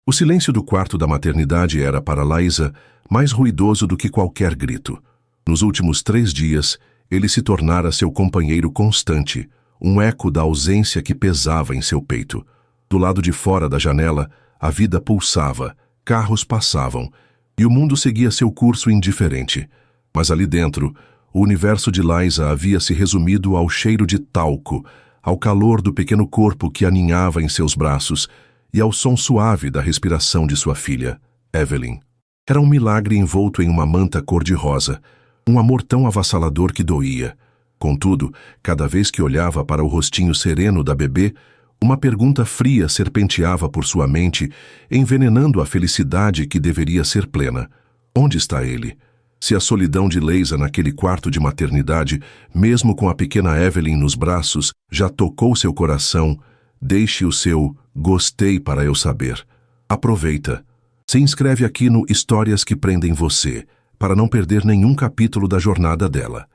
O silêncio do quarto da maternidade era, para Liza, mais ruidoso do que qualquer grito. Nos últimos 3 dias, ele se tornara seu companheiro constante, um eco da ausência que pesava em seu peito. Do lado de fora da janela, a vida pulsava, carros passavam, e o mundo seguia seu curso indiferente. Mas ali dentro, o universo de Liza havia se resumido ao cheiro de talco, ao calor do pequeno corpo que aninhava em seus braços e ao som suave da respiração de sua filha, Evelyn. Era um milagre envolto em uma manta cor-de-rosa, um amor tão avassalador que doía. Contudo, cada vez que olhava para o rostinho sereno da bebê, uma pergunta fria serpenteava por sua mente, envenenando a felicidade que deveria ser plena. Onde está ele? Se a solidão de Liza naquele quarto de maternidade, mesmo com a pequena Evelyn nos braços, já tocou seu coração, deixe o seu "gostei para eu saber". Aproveita. Se inscreve aqui no Histórias que Prendem Você, para não perder nenhum capítulo da jornada dela.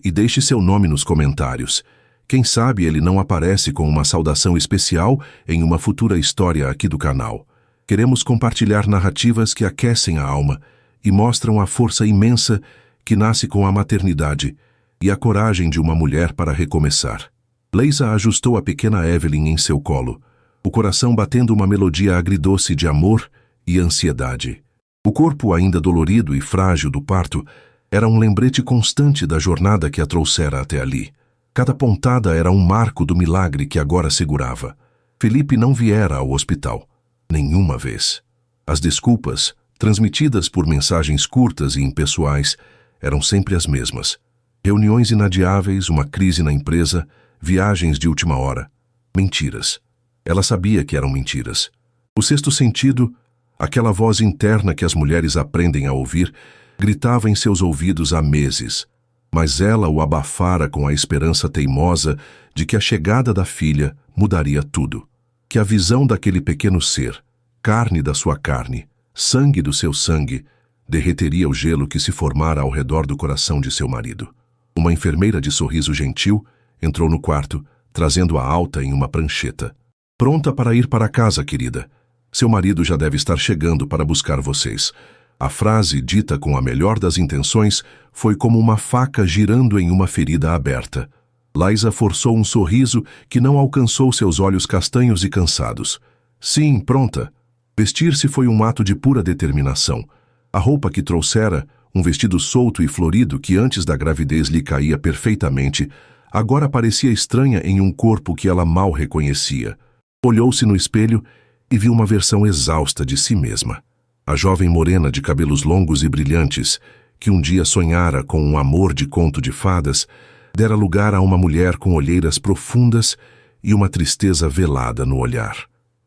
E deixe seu nome nos comentários. Quem sabe ele não aparece com uma saudação especial em uma futura história aqui do canal. Queremos compartilhar narrativas que aquecem a alma e mostram a força imensa que nasce com a maternidade e a coragem de uma mulher para recomeçar. Liza ajustou a pequena Evelyn em seu colo, o coração batendo uma melodia agridoce de amor e ansiedade. O corpo ainda dolorido e frágil do parto era um lembrete constante da jornada que a trouxera até ali. Cada pontada era um marco do milagre que agora segurava. Felipe não viera ao hospital. Nenhuma vez. As desculpas, transmitidas por mensagens curtas e impessoais, eram sempre as mesmas. Reuniões inadiáveis, uma crise na empresa, viagens de última hora. Mentiras. Ela sabia que eram mentiras. O sexto sentido, aquela voz interna que as mulheres aprendem a ouvir, gritava em seus ouvidos há meses. Mas ela o abafara com a esperança teimosa de que a chegada da filha mudaria tudo. Que a visão daquele pequeno ser, carne da sua carne, sangue do seu sangue, derreteria o gelo que se formara ao redor do coração de seu marido. Uma enfermeira de sorriso gentil entrou no quarto, trazendo-a alta em uma prancheta. "Pronta para ir para casa, querida. Seu marido já deve estar chegando para buscar vocês." A frase, dita com a melhor das intenções, foi como uma faca girando em uma ferida aberta. Liza forçou um sorriso que não alcançou seus olhos castanhos e cansados. Sim, pronta. Vestir-se foi um ato de pura determinação. A roupa que trouxera, um vestido solto e florido que antes da gravidez lhe caía perfeitamente, agora parecia estranha em um corpo que ela mal reconhecia. Olhou-se no espelho e viu uma versão exausta de si mesma. A jovem morena de cabelos longos e brilhantes, que um dia sonhara com um amor de conto de fadas, dera lugar a uma mulher com olheiras profundas e uma tristeza velada no olhar.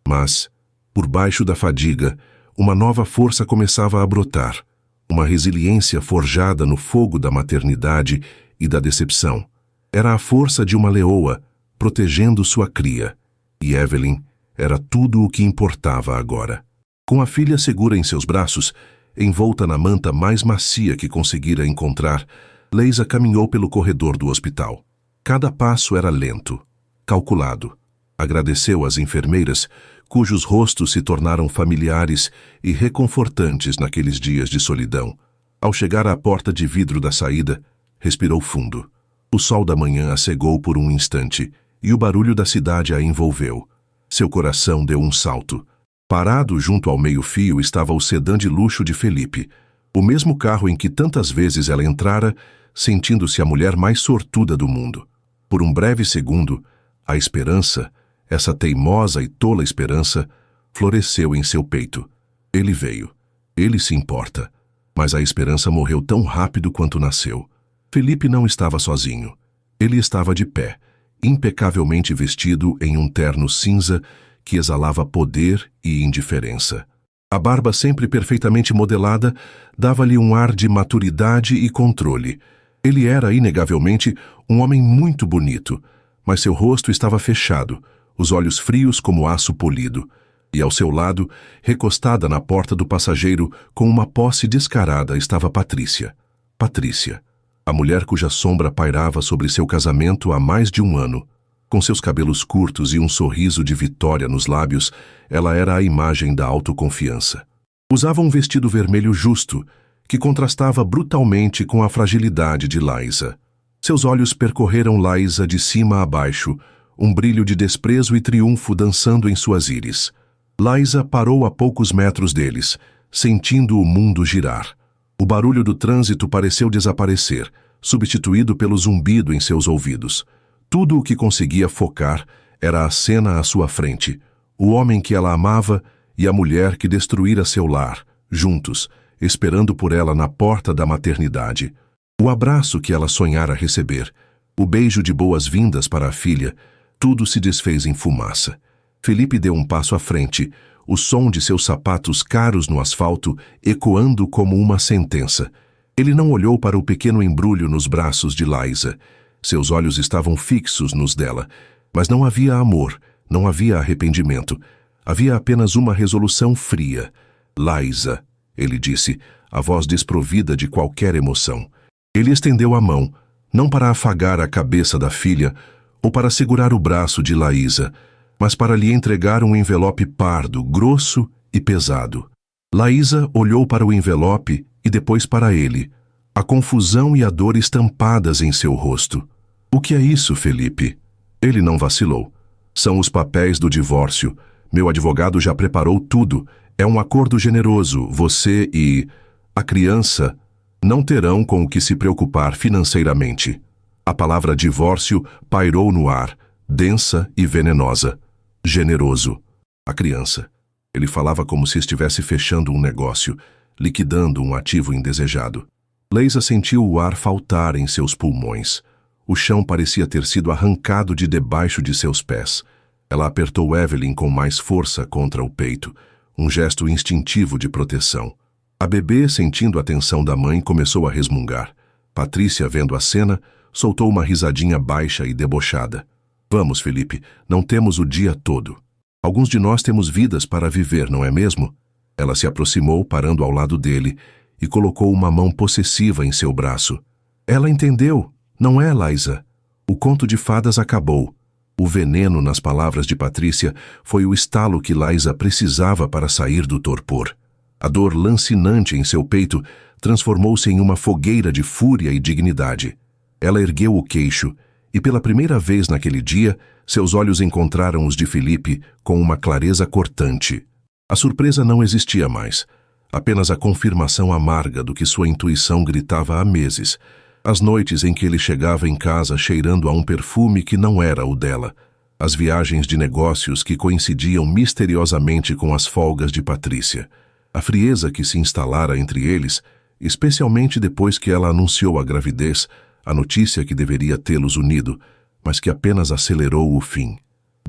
Mas, por baixo da fadiga, uma nova força começava a brotar, uma resiliência forjada no fogo da maternidade e da decepção. Era a força de uma leoa, protegendo sua cria, e Evelyn era tudo o que importava agora. Com a filha segura em seus braços, envolta na manta mais macia que conseguira encontrar, Liza caminhou pelo corredor do hospital. Cada passo era lento, calculado. Agradeceu às enfermeiras, cujos rostos se tornaram familiares e reconfortantes naqueles dias de solidão. Ao chegar à porta de vidro da saída, respirou fundo. O sol da manhã a cegou por um instante e o barulho da cidade a envolveu. Seu coração deu um salto. Parado junto ao meio-fio estava o sedã de luxo de Felipe, o mesmo carro em que tantas vezes ela entrara, sentindo-se a mulher mais sortuda do mundo. Por um breve segundo, a esperança, essa teimosa e tola esperança, floresceu em seu peito. Ele veio. Ele se importa. Mas a esperança morreu tão rápido quanto nasceu. Felipe não estava sozinho. Ele estava de pé, impecavelmente vestido em um terno cinza que exalava poder e indiferença. A barba sempre perfeitamente modelada dava-lhe um ar de maturidade e controle. Ele era, inegavelmente, um homem muito bonito, mas seu rosto estava fechado, os olhos frios como aço polido, e ao seu lado, recostada na porta do passageiro com uma posse descarada, estava Patrícia. Patrícia, a mulher cuja sombra pairava sobre seu casamento há mais de um ano. Com seus cabelos curtos e um sorriso de vitória nos lábios, ela era a imagem da autoconfiança. Usava um vestido vermelho justo, que contrastava brutalmente com a fragilidade de Liza. Seus olhos percorreram Liza de cima a baixo, um brilho de desprezo e triunfo dançando em suas íris. Liza parou a poucos metros deles, sentindo o mundo girar. O barulho do trânsito pareceu desaparecer, substituído pelo zumbido em seus ouvidos. Tudo o que conseguia focar era a cena à sua frente, o homem que ela amava e a mulher que destruíra seu lar, juntos, esperando por ela na porta da maternidade. O abraço que ela sonhara receber, o beijo de boas-vindas para a filha, tudo se desfez em fumaça. Felipe deu um passo à frente, o som de seus sapatos caros no asfalto ecoando como uma sentença. Ele não olhou para o pequeno embrulho nos braços de Liza. Seus olhos estavam fixos nos dela, mas não havia amor, não havia arrependimento. Havia apenas uma resolução fria. Liza, ele disse, a voz desprovida de qualquer emoção. Ele estendeu a mão, não para afagar a cabeça da filha ou para segurar o braço de Liza, mas para lhe entregar um envelope pardo, grosso e pesado. Liza olhou para o envelope e depois para ele, a confusão e a dor estampadas em seu rosto. O que é isso, Felipe? Ele não vacilou. São os papéis do divórcio. Meu advogado já preparou tudo. É um acordo generoso. Você e a criança não terão com o que se preocupar financeiramente. A palavra divórcio pairou no ar, densa e venenosa. Generoso. A criança. Ele falava como se estivesse fechando um negócio, liquidando um ativo indesejado. Liza sentiu o ar faltar em seus pulmões. O chão parecia ter sido arrancado de debaixo de seus pés. Ela apertou Evelyn com mais força contra o peito, um gesto instintivo de proteção. A bebê, sentindo a tensão da mãe, começou a resmungar. Patrícia, vendo a cena, soltou uma risadinha baixa e debochada. Vamos, Felipe, não temos o dia todo. Alguns de nós temos vidas para viver, não é mesmo? Ela se aproximou, parando ao lado dele, e colocou uma mão possessiva em seu braço. Ela entendeu, não é, Liza? O conto de fadas acabou. O veneno nas palavras de Patrícia foi o estalo que Liza precisava para sair do torpor. A dor lancinante em seu peito transformou-se em uma fogueira de fúria e dignidade. Ela ergueu o queixo, e pela primeira vez naquele dia, seus olhos encontraram os de Felipe com uma clareza cortante. A surpresa não existia mais, apenas a confirmação amarga do que sua intuição gritava há meses. As noites em que ele chegava em casa cheirando a um perfume que não era o dela. As viagens de negócios que coincidiam misteriosamente com as folgas de Patrícia. A frieza que se instalara entre eles, especialmente depois que ela anunciou a gravidez, a notícia que deveria tê-los unido, mas que apenas acelerou o fim.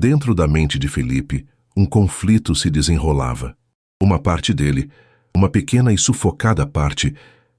Dentro da mente de Felipe, um conflito se desenrolava. Uma parte dele, uma pequena e sufocada parte,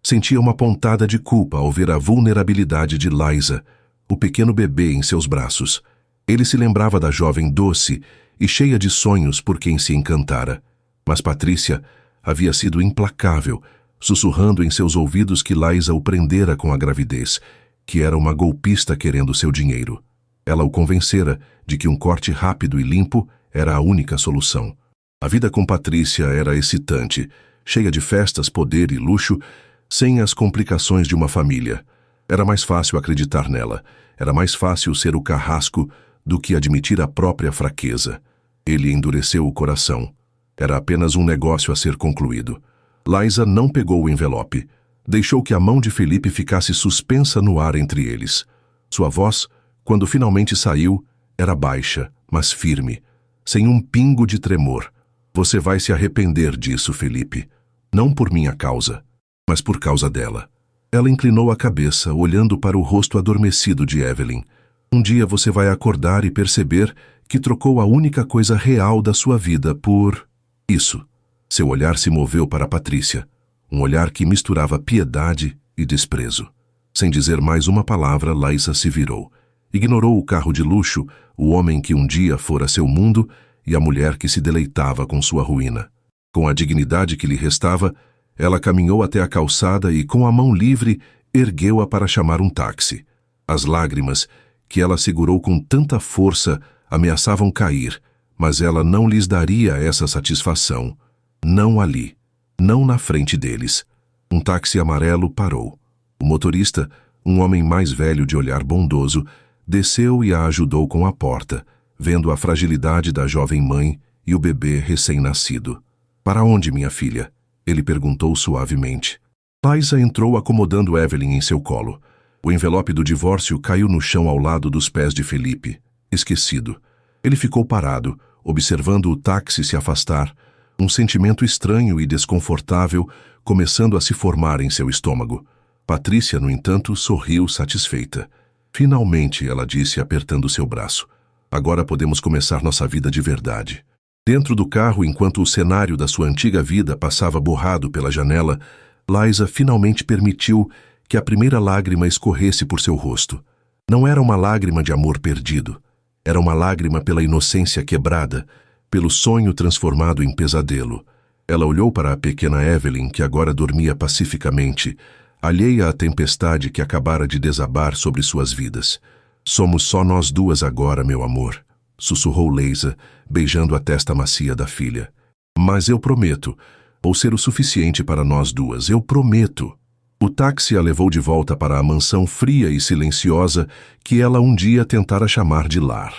sentia uma pontada de culpa ao ver a vulnerabilidade de Liza, o pequeno bebê em seus braços. Ele se lembrava da jovem doce e cheia de sonhos por quem se encantara. Mas Patrícia havia sido implacável, sussurrando em seus ouvidos que Liza o prendera com a gravidez, que era uma golpista querendo seu dinheiro. Ela o convencera de que um corte rápido e limpo era a única solução. A vida com Patrícia era excitante, cheia de festas, poder e luxo, sem as complicações de uma família. Era mais fácil acreditar nela, era mais fácil ser o carrasco do que admitir a própria fraqueza. Ele endureceu o coração. Era apenas um negócio a ser concluído. Liza não pegou o envelope. Deixou que a mão de Felipe ficasse suspensa no ar entre eles. Sua voz, quando finalmente saiu, era baixa, mas firme, sem um pingo de tremor. Você vai se arrepender disso, Felipe. Não por minha causa, mas por causa dela. Ela inclinou a cabeça, olhando para o rosto adormecido de Evelyn. Um dia você vai acordar e perceber que trocou a única coisa real da sua vida por isso. Seu olhar se moveu para Patrícia, um olhar que misturava piedade e desprezo. Sem dizer mais uma palavra, Liza se virou. Ignorou o carro de luxo, o homem que um dia fora seu mundo e a mulher que se deleitava com sua ruína. Com a dignidade que lhe restava, ela caminhou até a calçada e, com a mão livre, ergueu-a para chamar um táxi. As lágrimas, que ela segurou com tanta força, ameaçavam cair, mas ela não lhes daria essa satisfação. Não ali. Não na frente deles. Um táxi amarelo parou. O motorista, um homem mais velho de olhar bondoso, desceu e a ajudou com a porta, vendo a fragilidade da jovem mãe e o bebê recém-nascido. "Para onde, minha filha?" ele perguntou suavemente. Liza entrou acomodando Evelyn em seu colo. O envelope do divórcio caiu no chão ao lado dos pés de Felipe, esquecido. Ele ficou parado, observando o táxi se afastar, um sentimento estranho e desconfortável começando a se formar em seu estômago. Patrícia, no entanto, sorriu satisfeita. "Finalmente", ela disse, apertando seu braço. "Agora podemos começar nossa vida de verdade." Dentro do carro, enquanto o cenário da sua antiga vida passava borrado pela janela, Liza finalmente permitiu que a primeira lágrima escorresse por seu rosto. Não era uma lágrima de amor perdido. Era uma lágrima pela inocência quebrada, pelo sonho transformado em pesadelo. Ela olhou para a pequena Evelyn, que agora dormia pacificamente, alheia à tempestade que acabara de desabar sobre suas vidas. "Somos só nós duas agora, meu amor", sussurrou Liza, beijando a testa macia da filha. "Mas eu prometo, vou ser o suficiente para nós duas, eu prometo." O táxi a levou de volta para a mansão fria e silenciosa que ela um dia tentara chamar de lar.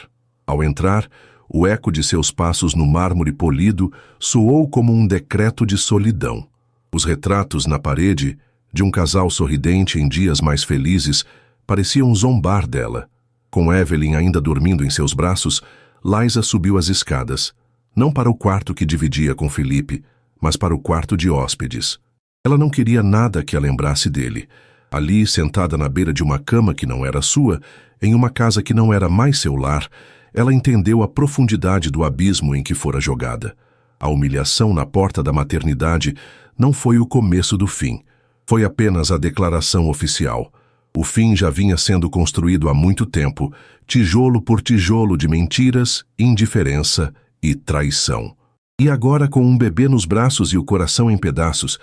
Ao entrar, o eco de seus passos no mármore polido soou como um decreto de solidão. Os retratos na parede, de um casal sorridente em dias mais felizes, pareciam zombar dela. Com Evelyn ainda dormindo em seus braços, Liza subiu as escadas, não para o quarto que dividia com Felipe, mas para o quarto de hóspedes. Ela não queria nada que a lembrasse dele. Ali, sentada na beira de uma cama que não era sua, em uma casa que não era mais seu lar, ela entendeu a profundidade do abismo em que fora jogada. A humilhação na porta da maternidade não foi o começo do fim. Foi apenas a declaração oficial. O fim já vinha sendo construído há muito tempo, tijolo por tijolo de mentiras, indiferença e traição. E agora, com um bebê nos braços e o coração em pedaços,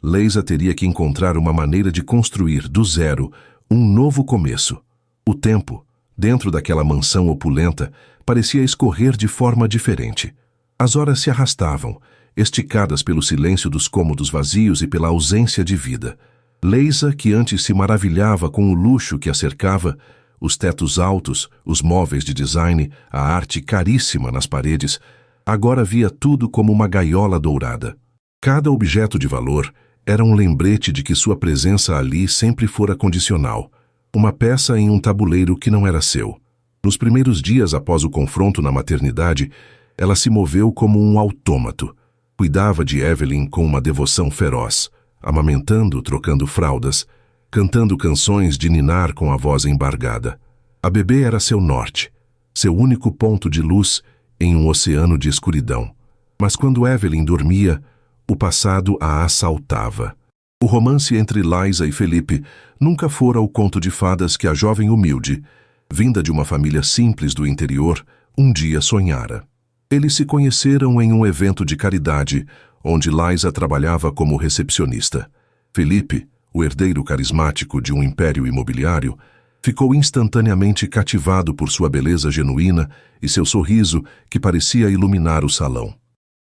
Liza teria que encontrar uma maneira de construir, do zero, um novo começo. O tempo, dentro daquela mansão opulenta, parecia escorrer de forma diferente. As horas se arrastavam, esticadas pelo silêncio dos cômodos vazios e pela ausência de vida. Liza, que antes se maravilhava com o luxo que a cercava, os tetos altos, os móveis de design, a arte caríssima nas paredes, agora via tudo como uma gaiola dourada. Cada objeto de valor era um lembrete de que sua presença ali sempre fora condicional, uma peça em um tabuleiro que não era seu. Nos primeiros dias após o confronto na maternidade, ela se moveu como um autômato. Cuidava de Evelyn com uma devoção feroz, amamentando, trocando fraldas, cantando canções de ninar com a voz embargada. A bebê era seu norte, seu único ponto de luz em um oceano de escuridão. Mas quando Evelyn dormia, o passado a assaltava. O romance entre Liza e Felipe nunca fora o conto de fadas que a jovem humilde, vinda de uma família simples do interior, um dia sonhara. Eles se conheceram em um evento de caridade, onde Liza trabalhava como recepcionista. Felipe, o herdeiro carismático de um império imobiliário, ficou instantaneamente cativado por sua beleza genuína e seu sorriso que parecia iluminar o salão.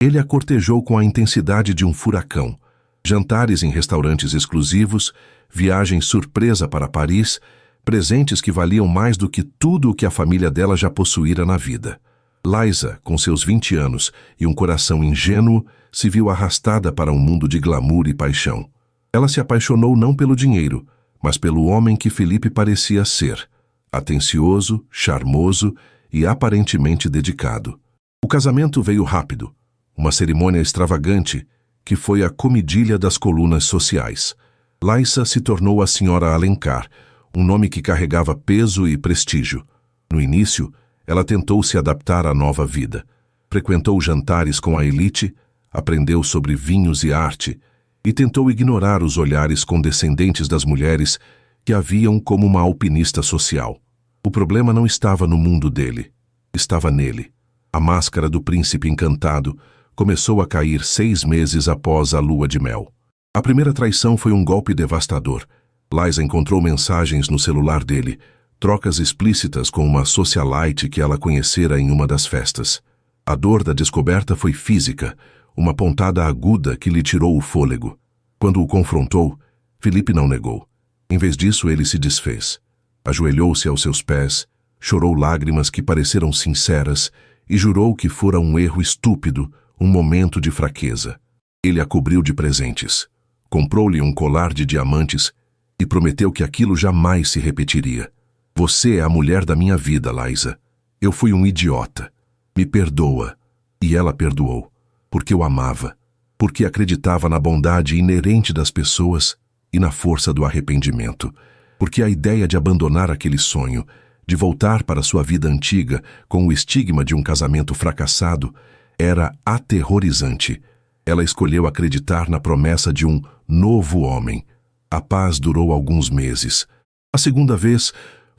Ele a cortejou com a intensidade de um furacão. Jantares em restaurantes exclusivos, viagem surpresa para Paris, presentes que valiam mais do que tudo o que a família dela já possuíra na vida. Liza, com seus 20 anos e um coração ingênuo, se viu arrastada para um mundo de glamour e paixão. Ela se apaixonou não pelo dinheiro, mas pelo homem que Felipe parecia ser, atencioso, charmoso e aparentemente dedicado. O casamento veio rápido, uma cerimônia extravagante que foi a comidilha das colunas sociais. Liza se tornou a Senhora Alencar, um nome que carregava peso e prestígio. No início, ela tentou se adaptar à nova vida. Frequentou jantares com a elite, aprendeu sobre vinhos e arte e tentou ignorar os olhares condescendentes das mulheres que a viam como uma alpinista social. O problema não estava no mundo dele, estava nele. A máscara do príncipe encantado começou a cair 6 meses após a lua de mel. A primeira traição foi um golpe devastador. Liza encontrou mensagens no celular dele, trocas explícitas com uma socialite que ela conhecera em uma das festas. A dor da descoberta foi física, uma pontada aguda que lhe tirou o fôlego. Quando o confrontou, Felipe não negou. Em vez disso, ele se desfez. Ajoelhou-se aos seus pés, chorou lágrimas que pareceram sinceras e jurou que fora um erro estúpido, um momento de fraqueza. Ele a cobriu de presentes. Comprou-lhe um colar de diamantes e prometeu que aquilo jamais se repetiria. Você é a mulher da minha vida, Liza. Eu fui um idiota. Me perdoa. E ela perdoou, porque o amava, porque acreditava na bondade inerente das pessoas e na força do arrependimento, porque a ideia de abandonar aquele sonho, de voltar para sua vida antiga com o estigma de um casamento fracassado, era aterrorizante. Ela escolheu acreditar na promessa de um novo homem. A paz durou alguns meses. A segunda vez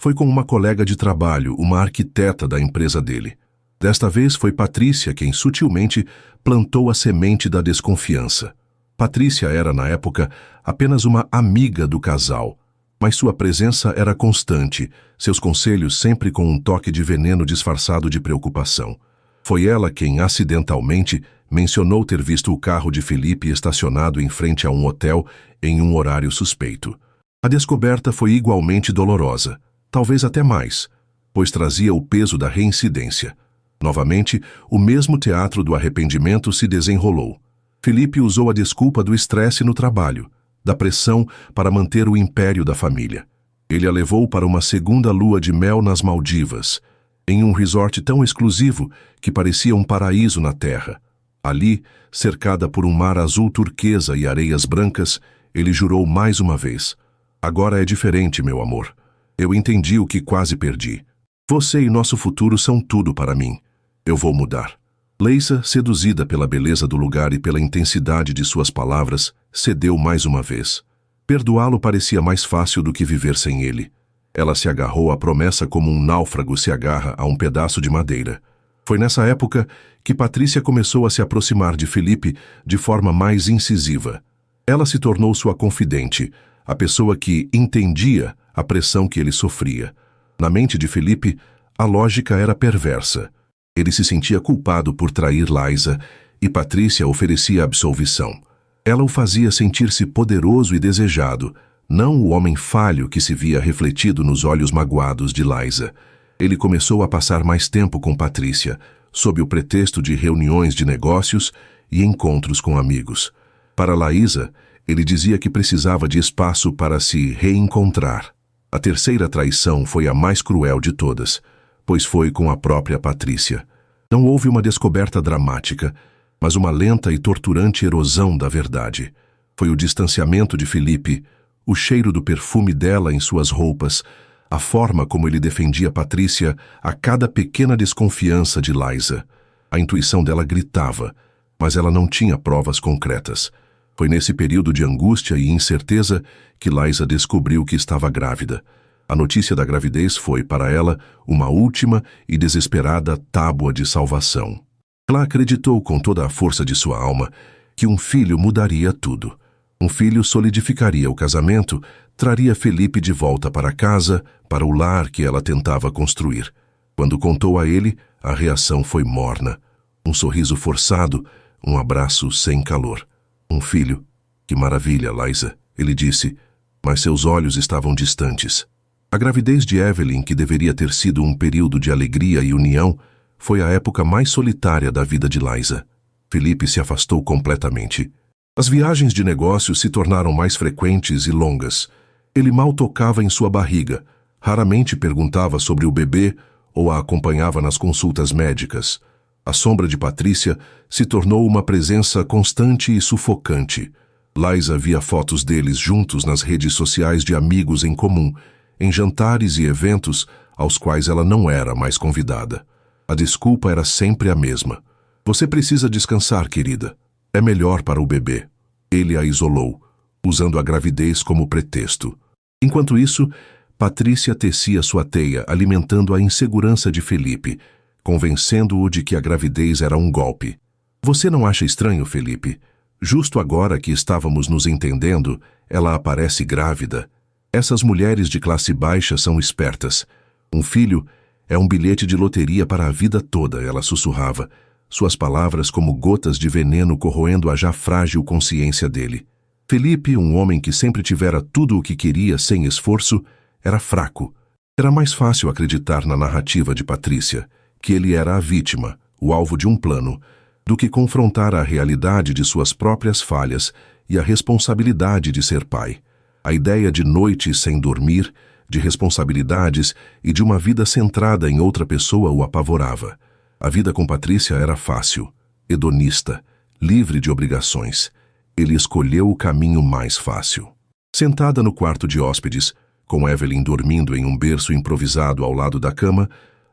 foi com uma colega de trabalho, uma arquiteta da empresa dele. Desta vez foi Patrícia quem sutilmente plantou a semente da desconfiança. Patrícia era, na época, apenas uma amiga do casal, mas sua presença era constante, seus conselhos sempre com um toque de veneno disfarçado de preocupação. Foi ela quem, acidentalmente, mencionou ter visto o carro de Felipe estacionado em frente a um hotel em um horário suspeito. A descoberta foi igualmente dolorosa, talvez até mais, pois trazia o peso da reincidência. Novamente, o mesmo teatro do arrependimento se desenrolou. Felipe usou a desculpa do estresse no trabalho, da pressão para manter o império da família. Ele a levou para uma segunda lua de mel nas Maldivas, em um resort tão exclusivo que parecia um paraíso na terra. Ali, cercada por um mar azul turquesa e areias brancas, ele jurou mais uma vez: agora é diferente, meu amor. Eu entendi o que quase perdi. Você e nosso futuro são tudo para mim. Eu vou mudar. Liza, seduzida pela beleza do lugar e pela intensidade de suas palavras, cedeu mais uma vez. Perdoá-lo parecia mais fácil do que viver sem ele. Ela se agarrou à promessa como um náufrago se agarra a um pedaço de madeira. Foi nessa época que Patrícia começou a se aproximar de Felipe de forma mais incisiva. Ela se tornou sua confidente, a pessoa que entendia a pressão que ele sofria. Na mente de Felipe, a lógica era perversa. Ele se sentia culpado por trair Liza e Patrícia oferecia absolvição. Ela o fazia sentir-se poderoso e desejado, não o homem falho que se via refletido nos olhos magoados de Liza. Ele começou a passar mais tempo com Patrícia, sob o pretexto de reuniões de negócios e encontros com amigos. Para Liza, ele dizia que precisava de espaço para se reencontrar. A terceira traição foi a mais cruel de todas, pois foi com a própria Patrícia. Não houve uma descoberta dramática, mas uma lenta e torturante erosão da verdade. Foi o distanciamento de Felipe, o cheiro do perfume dela em suas roupas, a forma como ele defendia Patrícia a cada pequena desconfiança de Liza. A intuição dela gritava, mas ela não tinha provas concretas. Foi nesse período de angústia e incerteza que Liza descobriu que estava grávida. A notícia da gravidez foi, para ela, uma última e desesperada tábua de salvação. Ela acreditou com toda a força de sua alma que um filho mudaria tudo. Um filho solidificaria o casamento, traria Felipe de volta para casa, para o lar que ela tentava construir. Quando contou a ele, a reação foi morna. Um sorriso forçado, um abraço sem calor. Um filho. Que maravilha, Liza, ele disse, mas seus olhos estavam distantes. A gravidez de Evelyn, que deveria ter sido um período de alegria e união, foi a época mais solitária da vida de Liza. Felipe se afastou completamente. As viagens de negócios se tornaram mais frequentes e longas. Ele mal tocava em sua barriga, raramente perguntava sobre o bebê ou a acompanhava nas consultas médicas. A sombra de Patrícia se tornou uma presença constante e sufocante. Liza via fotos deles juntos nas redes sociais de amigos em comum, em jantares e eventos aos quais ela não era mais convidada. A desculpa era sempre a mesma. Você precisa descansar, querida. É melhor para o bebê. Ele a isolou, usando a gravidez como pretexto. Enquanto isso, Patrícia tecia sua teia, alimentando a insegurança de Felipe, convencendo-o de que a gravidez era um golpe. Você não acha estranho, Felipe? Justo agora que estávamos nos entendendo, ela aparece grávida. Essas mulheres de classe baixa são espertas. Um filho é um bilhete de loteria para a vida toda, ela sussurrava, suas palavras como gotas de veneno corroendo a já frágil consciência dele. Felipe, um homem que sempre tivera tudo o que queria sem esforço, era fraco. Era mais fácil acreditar na narrativa de Patrícia, que ele era a vítima, o alvo de um plano, do que confrontar a realidade de suas próprias falhas e a responsabilidade de ser pai. A ideia de noites sem dormir, de responsabilidades e de uma vida centrada em outra pessoa o apavorava. A vida com Patrícia era fácil, hedonista, livre de obrigações. Ele escolheu o caminho mais fácil. Sentada no quarto de hóspedes, com Evelyn dormindo em um berço improvisado ao lado da cama,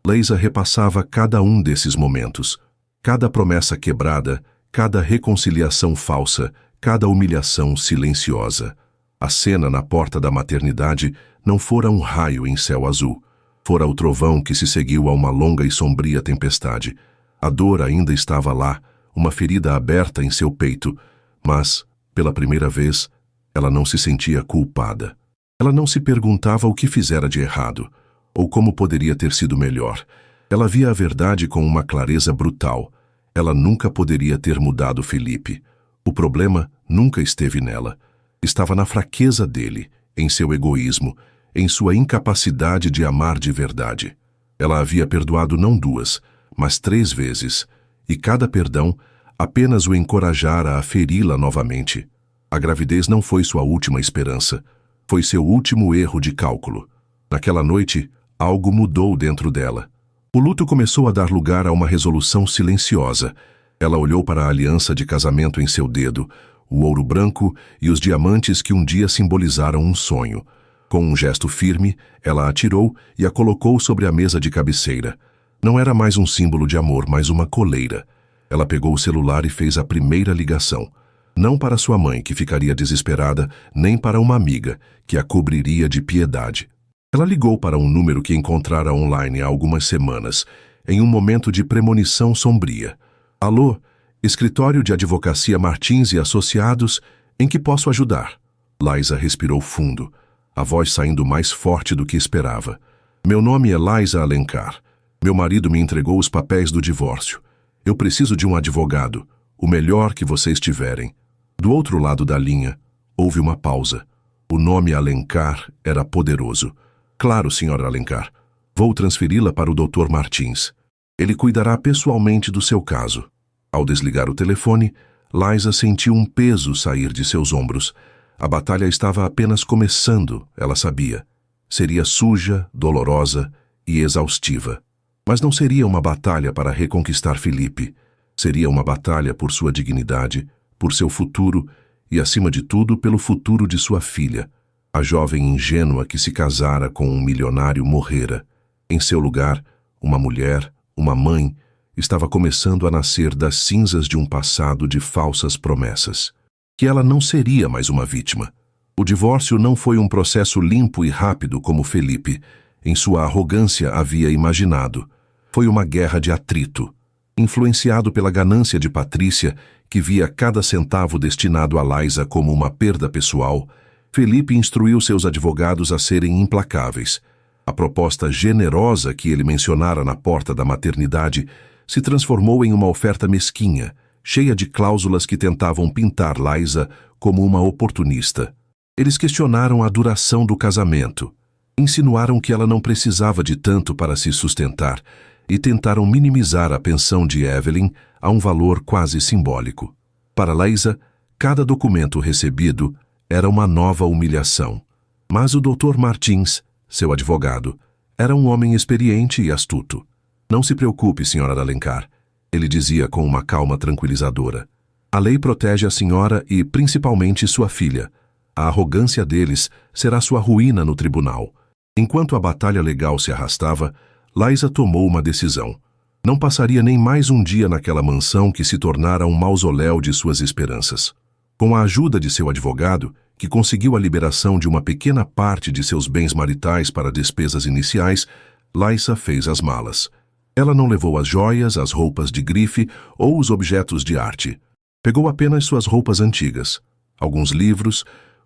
Leisa repassava cada um desses momentos. Cada promessa quebrada, cada reconciliação falsa, cada humilhação silenciosa. A cena na porta da maternidade não fora um raio em céu azul. Fora o trovão que se seguiu a uma longa e sombria tempestade. A dor ainda estava lá, uma ferida aberta em seu peito, mas, pela primeira vez, ela não se sentia culpada. Ela não se perguntava o que fizera de errado, ou como poderia ter sido melhor. Ela via a verdade com uma clareza brutal. Ela nunca poderia ter mudado Felipe. O problema nunca esteve nela. Estava na fraqueza dele, em seu egoísmo, em sua incapacidade de amar de verdade. Ela havia perdoado não 2, mas 3 vezes, e cada perdão apenas o encorajara a feri-la novamente. A gravidez não foi sua última esperança. Foi seu último erro de cálculo. Naquela noite, algo mudou dentro dela. O luto começou a dar lugar a uma resolução silenciosa. Ela olhou para a aliança de casamento em seu dedo, o ouro branco e os diamantes que um dia simbolizaram um sonho. Com um gesto firme, ela a tirou e a colocou sobre a mesa de cabeceira. Não era mais um símbolo de amor, mas uma coleira. Ela pegou o celular e fez a primeira ligação. Não para sua mãe, que ficaria desesperada, nem para uma amiga, que a cobriria de piedade. Ela ligou para um número que encontrara online há algumas semanas, em um momento de premonição sombria. Alô, Escritório de Advocacia Martins e Associados, em que posso ajudar? Leisa respirou fundo, a voz saindo mais forte do que esperava. Meu nome é Leisa Alencar. Meu marido me entregou os papéis do divórcio. Eu preciso de um advogado, o melhor que vocês tiverem. Do outro lado da linha, houve uma pausa. O nome Alencar era poderoso. Claro, senhora Alencar. Vou transferi-la para o Dr. Martins. Ele cuidará pessoalmente do seu caso. Ao desligar o telefone, Leisa sentiu um peso sair de seus ombros. A batalha estava apenas começando, ela sabia. Seria suja, dolorosa e exaustiva. Mas não seria uma batalha para reconquistar Felipe. Seria uma batalha por sua dignidade, por seu futuro e, acima de tudo, pelo futuro de sua filha. A jovem ingênua que se casara com um milionário morrera. Em seu lugar, uma mulher, uma mãe, estava começando a nascer das cinzas de um passado de falsas promessas. Que ela não seria mais uma vítima. O divórcio não foi um processo limpo e rápido como Felipe, em sua arrogância, havia imaginado. Foi uma guerra de atrito. Influenciado pela ganância de Patrícia, que via cada centavo destinado a Leisa como uma perda pessoal, Felipe instruiu seus advogados a serem implacáveis. A proposta generosa que ele mencionara na porta da maternidade se transformou em uma oferta mesquinha, cheia de cláusulas que tentavam pintar Leisa como uma oportunista. Eles questionaram a duração do casamento, insinuaram que ela não precisava de tanto para se sustentar e tentaram minimizar a pensão de Evelyn a um valor quase simbólico. Para Leisa, cada documento recebido era uma nova humilhação. Mas o Dr. Martins, seu advogado, era um homem experiente e astuto. Não se preocupe, senhora Alencar, ele dizia com uma calma tranquilizadora. A lei protege a senhora e, principalmente, sua filha. A arrogância deles será sua ruína no tribunal. Enquanto a batalha legal se arrastava, Leisa tomou uma decisão. Não passaria nem mais um dia naquela mansão que se tornara um mausoléu de suas esperanças. Com a ajuda de seu advogado, que conseguiu a liberação de uma pequena parte de seus bens maritais para despesas iniciais, Leisa fez as malas. Ela não levou as joias, as roupas de grife ou os objetos de arte. Pegou apenas suas roupas antigas, alguns livros,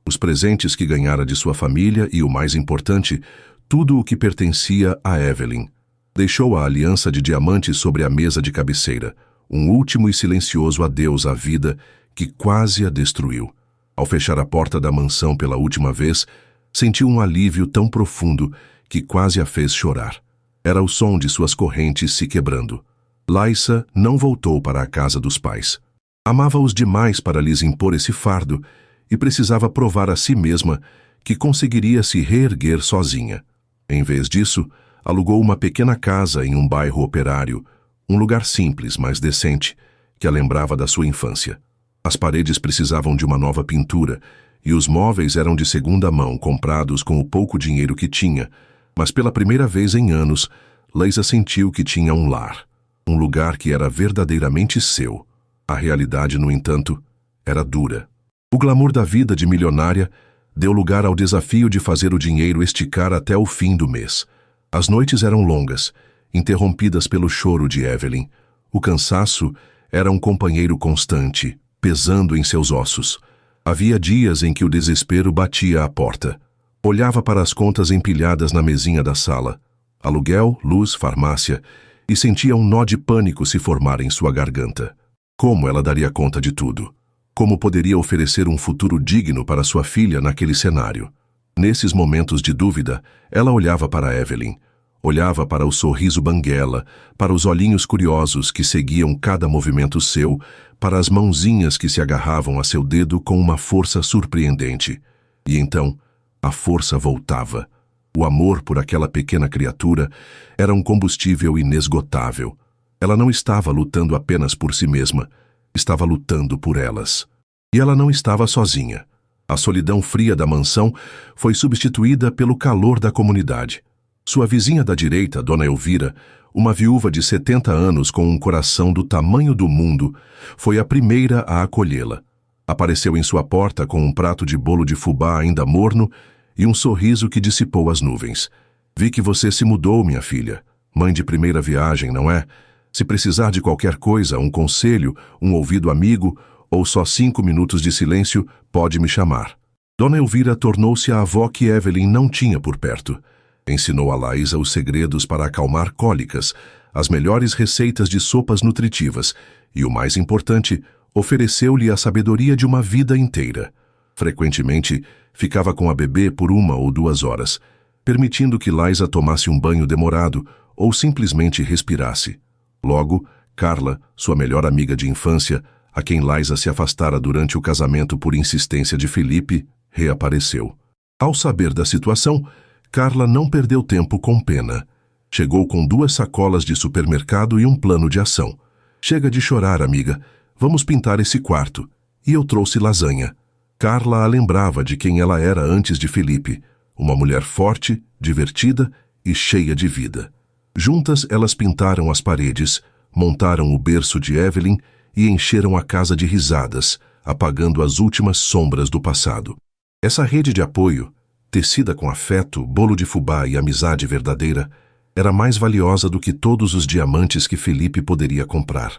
os presentes que ganhara de sua família e, o mais importante, tudo o que pertencia a Evelyn. Deixou a aliança de diamantes sobre a mesa de cabeceira, um último e silencioso adeus à vida que quase a destruiu. Ao fechar a porta da mansão pela última vez, sentiu um alívio tão profundo que quase a fez chorar. Era o som de suas correntes se quebrando. Laísa não voltou para a casa dos pais. Amava-os demais para lhes impor esse fardo e precisava provar a si mesma que conseguiria se reerguer sozinha. Em vez disso, alugou uma pequena casa em um bairro operário, um lugar simples, mas decente, que a lembrava da sua infância. As paredes precisavam de uma nova pintura e os móveis eram de segunda mão, comprados com o pouco dinheiro que tinha, mas pela primeira vez em anos, Laísa sentiu que tinha um lar, um lugar que era verdadeiramente seu. A realidade, no entanto, era dura. O glamour da vida de milionária deu lugar ao desafio de fazer o dinheiro esticar até o fim do mês. As noites eram longas, interrompidas pelo choro de Evelyn. O cansaço era um companheiro constante, pesando em seus ossos. Havia dias em que o desespero batia à porta. Olhava para as contas empilhadas na mesinha da sala, aluguel, luz, farmácia, e sentia um nó de pânico se formar em sua garganta. Como ela daria conta de tudo? Como poderia oferecer um futuro digno para sua filha naquele cenário? Nesses momentos de dúvida, ela olhava para Evelyn. Olhava para o sorriso banguela, para os olhinhos curiosos que seguiam cada movimento seu, para as mãozinhas que se agarravam a seu dedo com uma força surpreendente. E então, a força voltava. O amor por aquela pequena criatura era um combustível inesgotável. Ela não estava lutando apenas por si mesma, estava lutando por elas. E ela não estava sozinha. A solidão fria da mansão foi substituída pelo calor da comunidade. Sua vizinha da direita, Dona Elvira, uma viúva de 70 anos com um coração do tamanho do mundo, foi a primeira a acolhê-la. Apareceu em sua porta com um prato de bolo de fubá ainda morno e um sorriso que dissipou as nuvens. Vi que você se mudou, minha filha. Mãe de primeira viagem, não é? Se precisar de qualquer coisa, um conselho, um ouvido amigo ou só 5 minutos de silêncio, pode me chamar. Dona Elvira tornou-se a avó que Evelyn não tinha por perto. Ensinou a Laísa os segredos para acalmar cólicas, as melhores receitas de sopas nutritivas e, o mais importante, ofereceu-lhe a sabedoria de uma vida inteira. Frequentemente, ficava com a bebê por 1 ou 2 horas, permitindo que Laísa tomasse um banho demorado ou simplesmente respirasse. Logo, Carla, sua melhor amiga de infância, a quem Laísa se afastara durante o casamento por insistência de Felipe, reapareceu. Ao saber da situação, Carla não perdeu tempo com pena. Chegou com 2 sacolas de supermercado e um plano de ação. Chega de chorar, amiga. Vamos pintar esse quarto. E eu trouxe lasanha. Carla a lembrava de quem ela era antes de Felipe. Uma mulher forte, divertida e cheia de vida. Juntas elas pintaram as paredes, montaram o berço de Evelyn e encheram a casa de risadas, apagando as últimas sombras do passado. Essa rede de apoio, tecida com afeto, bolo de fubá e amizade verdadeira, era mais valiosa do que todos os diamantes que Felipe poderia comprar.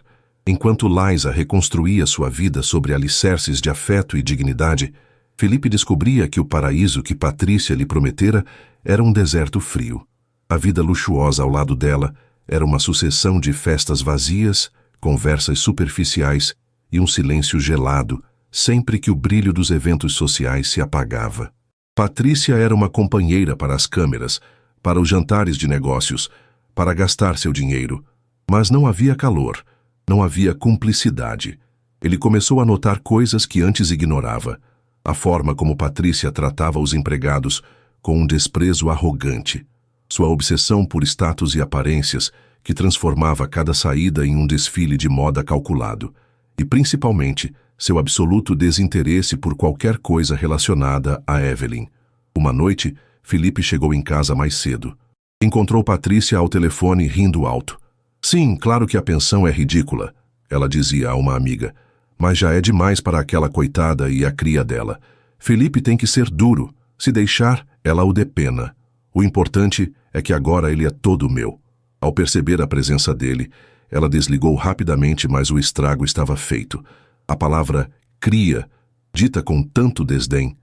Enquanto Laísa reconstruía sua vida sobre alicerces de afeto e dignidade, Felipe descobria que o paraíso que Patrícia lhe prometera era um deserto frio. A vida luxuosa ao lado dela era uma sucessão de festas vazias, conversas superficiais e um silêncio gelado, sempre que o brilho dos eventos sociais se apagava. Patrícia era uma companheira para as câmeras, para os jantares de negócios, para gastar seu dinheiro. Mas não havia calor, não havia cumplicidade. Ele começou a notar coisas que antes ignorava. A forma como Patrícia tratava os empregados, com um desprezo arrogante. Sua obsessão por status e aparências, que transformava cada saída em um desfile de moda calculado. E, principalmente, seu absoluto desinteresse por qualquer coisa relacionada a Evelyn. Uma noite, Felipe chegou em casa mais cedo. Encontrou Patrícia ao telefone rindo alto. Sim, claro que a pensão é ridícula, ela dizia a uma amiga, mas já é demais para aquela coitada e a cria dela. Felipe tem que ser duro. Se deixar, ela o depena. O importante é que agora ele é todo meu. Ao perceber a presença dele, ela desligou rapidamente, mas o estrago estava feito. A palavra cria, dita com tanto desdém,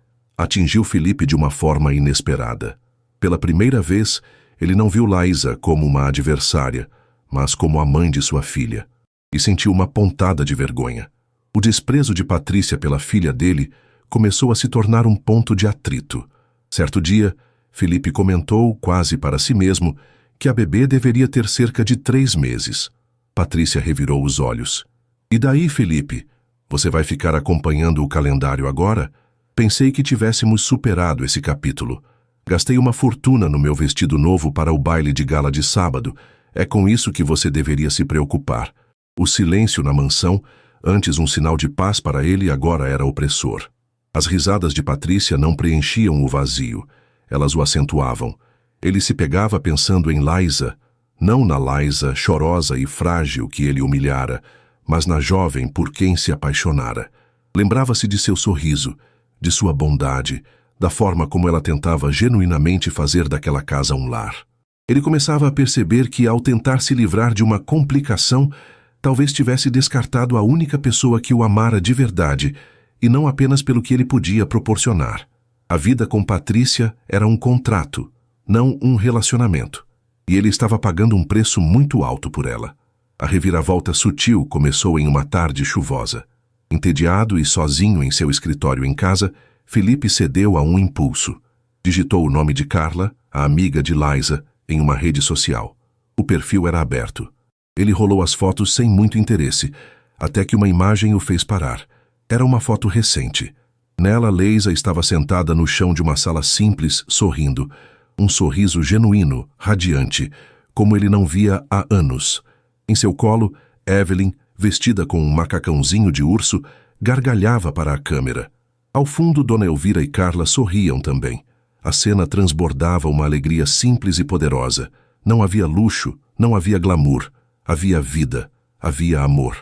atingiu Felipe de uma forma inesperada. Pela primeira vez, ele não viu Liza como uma adversária, mas como a mãe de sua filha, e sentiu uma pontada de vergonha. O desprezo de Patrícia pela filha dele começou a se tornar um ponto de atrito. Certo dia, Felipe comentou, quase para si mesmo, que a bebê deveria ter cerca de 3 meses. Patrícia revirou os olhos. E daí, Felipe? Você vai ficar acompanhando o calendário agora? Pensei que tivéssemos superado esse capítulo. Gastei uma fortuna no meu vestido novo para o baile de gala de sábado. É com isso que você deveria se preocupar. O silêncio na mansão, antes um sinal de paz para ele, agora era opressor. As risadas de Patrícia não preenchiam o vazio. Elas o acentuavam. Ele se pegava pensando em Liza, não na Liza chorosa e frágil que ele humilhara, mas na jovem por quem se apaixonara. Lembrava-se de seu sorriso, de sua bondade, da forma como ela tentava genuinamente fazer daquela casa um lar. Ele começava a perceber que, ao tentar se livrar de uma complicação, talvez tivesse descartado a única pessoa que o amara de verdade, e não apenas pelo que ele podia proporcionar. A vida com Patrícia era um contrato, não um relacionamento, e ele estava pagando um preço muito alto por ela. A reviravolta sutil começou em uma tarde chuvosa. Entediado e sozinho em seu escritório em casa, Felipe cedeu a um impulso. Digitou o nome de Carla, a amiga de Liza, em uma rede social. O perfil era aberto. Ele rolou as fotos sem muito interesse, até que uma imagem o fez parar. Era uma foto recente. Nela, Liza estava sentada no chão de uma sala simples, sorrindo. Um sorriso genuíno, radiante, como ele não via há anos. Em seu colo, Evelyn, vestida com um macacãozinho de urso, gargalhava para a câmera. Ao fundo, Dona Elvira e Carla sorriam também. A cena transbordava uma alegria simples e poderosa. Não havia luxo, não havia glamour. Havia vida, havia amor.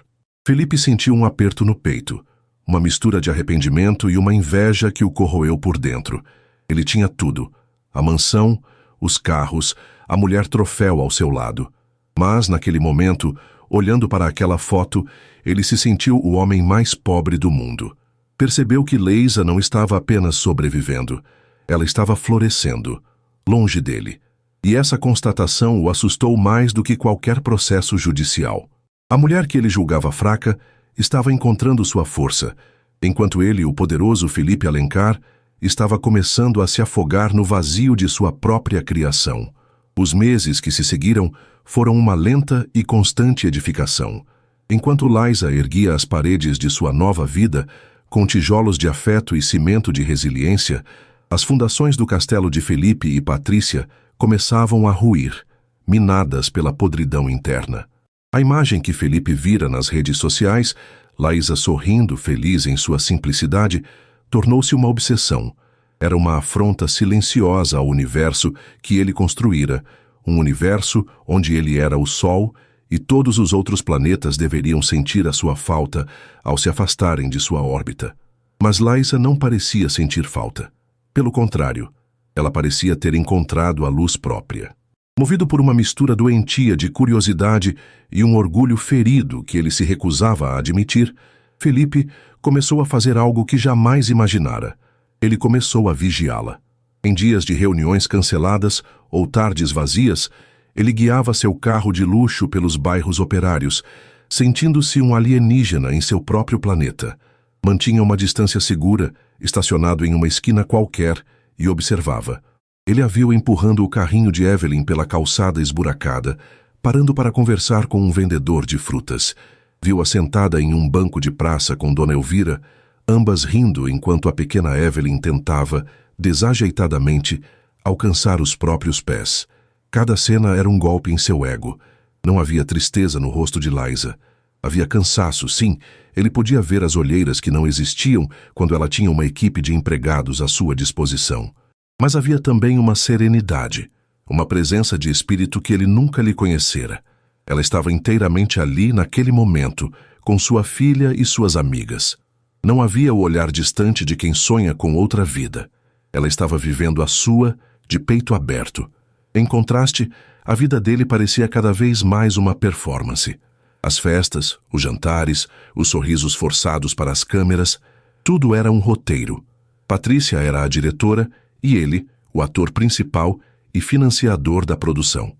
Felipe sentiu um aperto no peito, uma mistura de arrependimento e uma inveja que o corroeu por dentro. Ele tinha tudo: a mansão, os carros, a mulher troféu ao seu lado. Mas, naquele momento, olhando para aquela foto, ele se sentiu o homem mais pobre do mundo. Percebeu que Liza não estava apenas sobrevivendo, ela estava florescendo, longe dele. E essa constatação o assustou mais do que qualquer processo judicial. A mulher que ele julgava fraca estava encontrando sua força, enquanto ele, o poderoso Felipe Alencar, estava começando a se afogar no vazio de sua própria criação. Os meses que se seguiram foram uma lenta e constante edificação. Enquanto Liza erguia as paredes de sua nova vida, com tijolos de afeto e cimento de resiliência, as fundações do castelo de Felipe e Patrícia começavam a ruir, minadas pela podridão interna. A imagem que Felipe vira nas redes sociais, Liza sorrindo, feliz em sua simplicidade, tornou-se uma obsessão. Era uma afronta silenciosa ao universo que ele construíra, um universo onde ele era o Sol e todos os outros planetas deveriam sentir a sua falta ao se afastarem de sua órbita. Mas Liza não parecia sentir falta. Pelo contrário, ela parecia ter encontrado a luz própria. Movido por uma mistura doentia de curiosidade e um orgulho ferido que ele se recusava a admitir, Felipe começou a fazer algo que jamais imaginara. Ele começou a vigiá-la. Em dias de reuniões canceladas ou tardes vazias, ele guiava seu carro de luxo pelos bairros operários, sentindo-se um alienígena em seu próprio planeta. Mantinha uma distância segura, estacionado em uma esquina qualquer, e observava. Ele a viu empurrando o carrinho de Evelyn pela calçada esburacada, parando para conversar com um vendedor de frutas. Viu-a sentada em um banco de praça com Dona Elvira, ambas rindo enquanto a pequena Evelyn tentava, desajeitadamente, alcançar os próprios pés. Cada cena era um golpe em seu ego. Não havia tristeza no rosto de Liza. Havia cansaço, sim. Ele podia ver as olheiras que não existiam quando ela tinha uma equipe de empregados à sua disposição. Mas havia também uma serenidade, uma presença de espírito que ele nunca lhe conhecera. Ela estava inteiramente ali naquele momento, com sua filha e suas amigas. Não havia o olhar distante de quem sonha com outra vida. Ela estava vivendo a sua, de peito aberto. Em contraste, a vida dele parecia cada vez mais uma performance. As festas, os jantares, os sorrisos forçados para as câmeras, tudo era um roteiro. Patrícia era a diretora e ele, o ator principal e financiador da produção.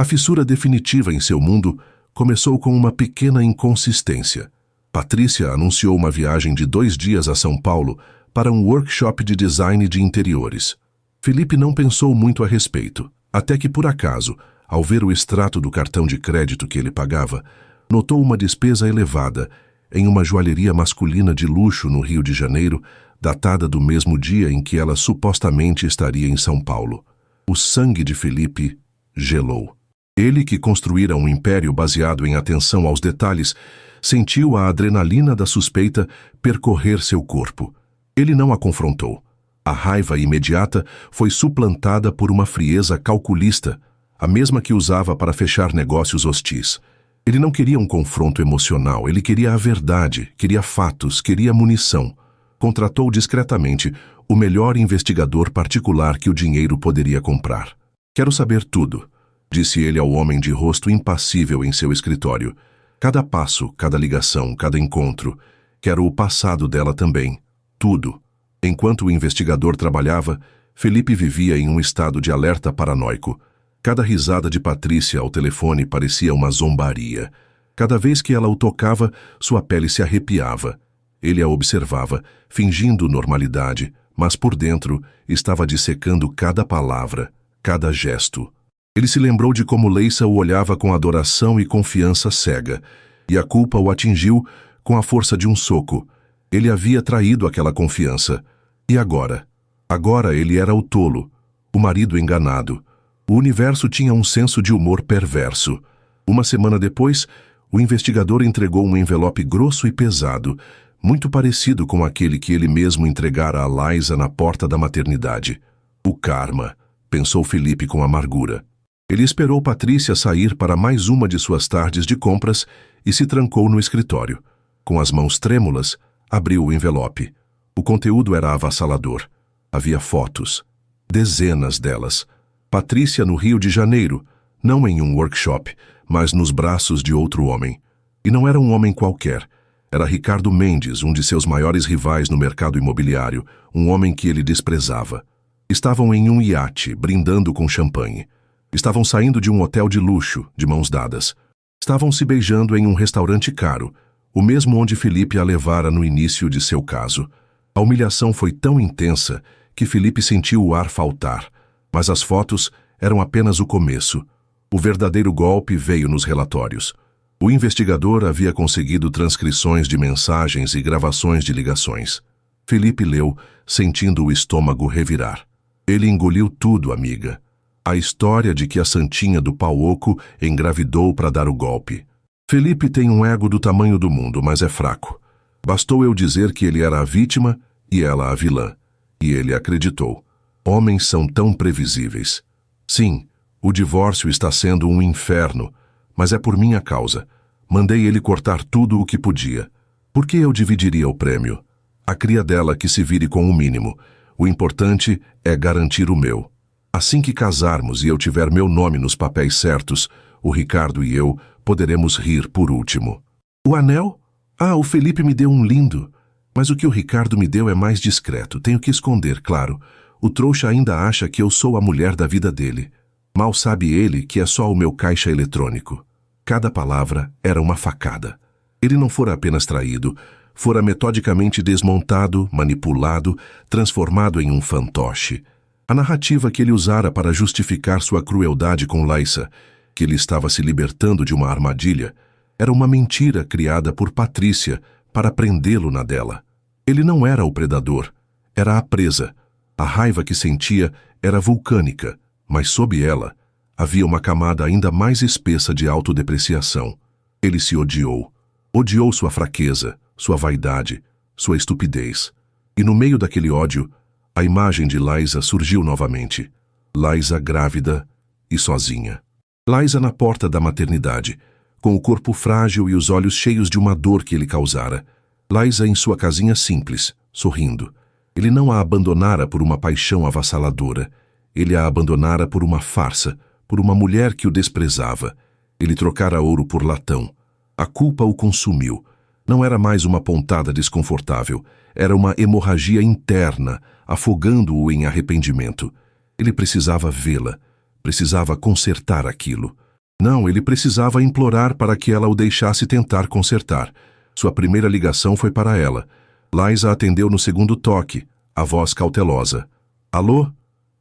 A fissura definitiva em seu mundo começou com uma pequena inconsistência. Patrícia anunciou uma viagem de 2 dias a São Paulo para um workshop de design de interiores. Felipe não pensou muito a respeito, até que por acaso, ao ver o extrato do cartão de crédito que ele pagava, notou uma despesa elevada em uma joalheria masculina de luxo no Rio de Janeiro, datada do mesmo dia em que ela supostamente estaria em São Paulo. O sangue de Felipe gelou. Ele, que construíra um império baseado em atenção aos detalhes, sentiu a adrenalina da suspeita percorrer seu corpo. Ele não a confrontou. A raiva imediata foi suplantada por uma frieza calculista, a mesma que usava para fechar negócios hostis. Ele não queria um confronto emocional, ele queria a verdade, queria fatos, queria munição. Contratou discretamente o melhor investigador particular que o dinheiro poderia comprar. "Quero saber tudo", disse ele ao homem de rosto impassível em seu escritório. "Cada passo, cada ligação, cada encontro. Quero o passado dela também. Tudo." Enquanto o investigador trabalhava, Felipe vivia em um estado de alerta paranoico. Cada risada de Patrícia ao telefone parecia uma zombaria. Cada vez que ela o tocava, sua pele se arrepiava. Ele a observava, fingindo normalidade, mas por dentro estava dissecando cada palavra, cada gesto. Ele se lembrou de como Leissa o olhava com adoração e confiança cega, e a culpa o atingiu com a força de um soco. Ele havia traído aquela confiança. E agora? Agora ele era o tolo, o marido enganado. O universo tinha um senso de humor perverso. Uma semana depois, o investigador entregou um envelope grosso e pesado, muito parecido com aquele que ele mesmo entregara a Laísa na porta da maternidade. O karma, pensou Felipe com amargura. Ele esperou Patrícia sair para mais uma de suas tardes de compras e se trancou no escritório. Com as mãos trêmulas, abriu o envelope. O conteúdo era avassalador. Havia fotos. Dezenas delas. Patrícia no Rio de Janeiro, não em um workshop, mas nos braços de outro homem. E não era um homem qualquer. Era Ricardo Mendes, um de seus maiores rivais no mercado imobiliário, um homem que ele desprezava. Estavam em um iate, brindando com champanhe. Estavam saindo de um hotel de luxo, de mãos dadas. Estavam se beijando em um restaurante caro, o mesmo onde Felipe a levara no início de seu caso. A humilhação foi tão intensa que Felipe sentiu o ar faltar. Mas as fotos eram apenas o começo. O verdadeiro golpe veio nos relatórios. O investigador havia conseguido transcrições de mensagens e gravações de ligações. Felipe leu, sentindo o estômago revirar. Ele engoliu tudo, amiga. A história de que a santinha do pau oco engravidou para dar o golpe. Felipe tem um ego do tamanho do mundo, mas é fraco. Bastou eu dizer que ele era a vítima e ela a vilã. E ele acreditou. Homens são tão previsíveis. Sim, o divórcio está sendo um inferno, mas é por minha causa. Mandei ele cortar tudo o que podia. Por que eu dividiria o prêmio? A cria dela que se vire com o mínimo. O importante é garantir o meu. Assim que casarmos e eu tiver meu nome nos papéis certos, o Ricardo e eu poderemos rir por último. O anel? Ah, o Felipe me deu um lindo. Mas o que o Ricardo me deu é mais discreto. Tenho que esconder, claro. O trouxa ainda acha que eu sou a mulher da vida dele. Mal sabe ele que é só o meu caixa eletrônico. Cada palavra era uma facada. Ele não fora apenas traído, fora metodicamente desmontado, manipulado, transformado em um fantoche. A narrativa que ele usara para justificar sua crueldade com Laísa, que ele estava se libertando de uma armadilha, era uma mentira criada por Patrícia para prendê-lo na dela. Ele não era o predador, era a presa. A raiva que sentia era vulcânica, mas sob ela havia uma camada ainda mais espessa de autodepreciação. Ele se odiou. Odiou sua fraqueza, sua vaidade, sua estupidez. E no meio daquele ódio, a imagem de Laísa surgiu novamente. Laísa grávida e sozinha. Laísa na porta da maternidade, com o corpo frágil e os olhos cheios de uma dor que ele causara. Laísa em sua casinha simples, sorrindo. Ele não a abandonara por uma paixão avassaladora. Ele a abandonara por uma farsa, por uma mulher que o desprezava. Ele trocara ouro por latão. A culpa o consumiu. Não era mais uma pontada desconfortável, era uma hemorragia interna, afogando-o em arrependimento. Ele precisava vê-la, precisava consertar aquilo. Não, ele precisava implorar para que ela o deixasse tentar consertar. Sua primeira ligação foi para ela. Liza atendeu no segundo toque, a voz cautelosa. Alô?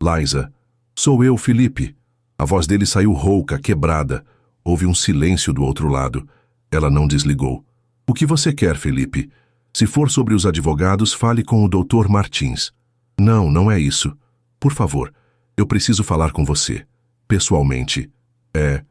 Liza. Sou eu, Felipe. A voz dele saiu rouca, quebrada. Houve um silêncio do outro lado. Ela não desligou. O que você quer, Felipe? Se for sobre os advogados, fale com o Dr. Martins. Não, não é isso. Por favor, eu preciso falar com você. Pessoalmente. É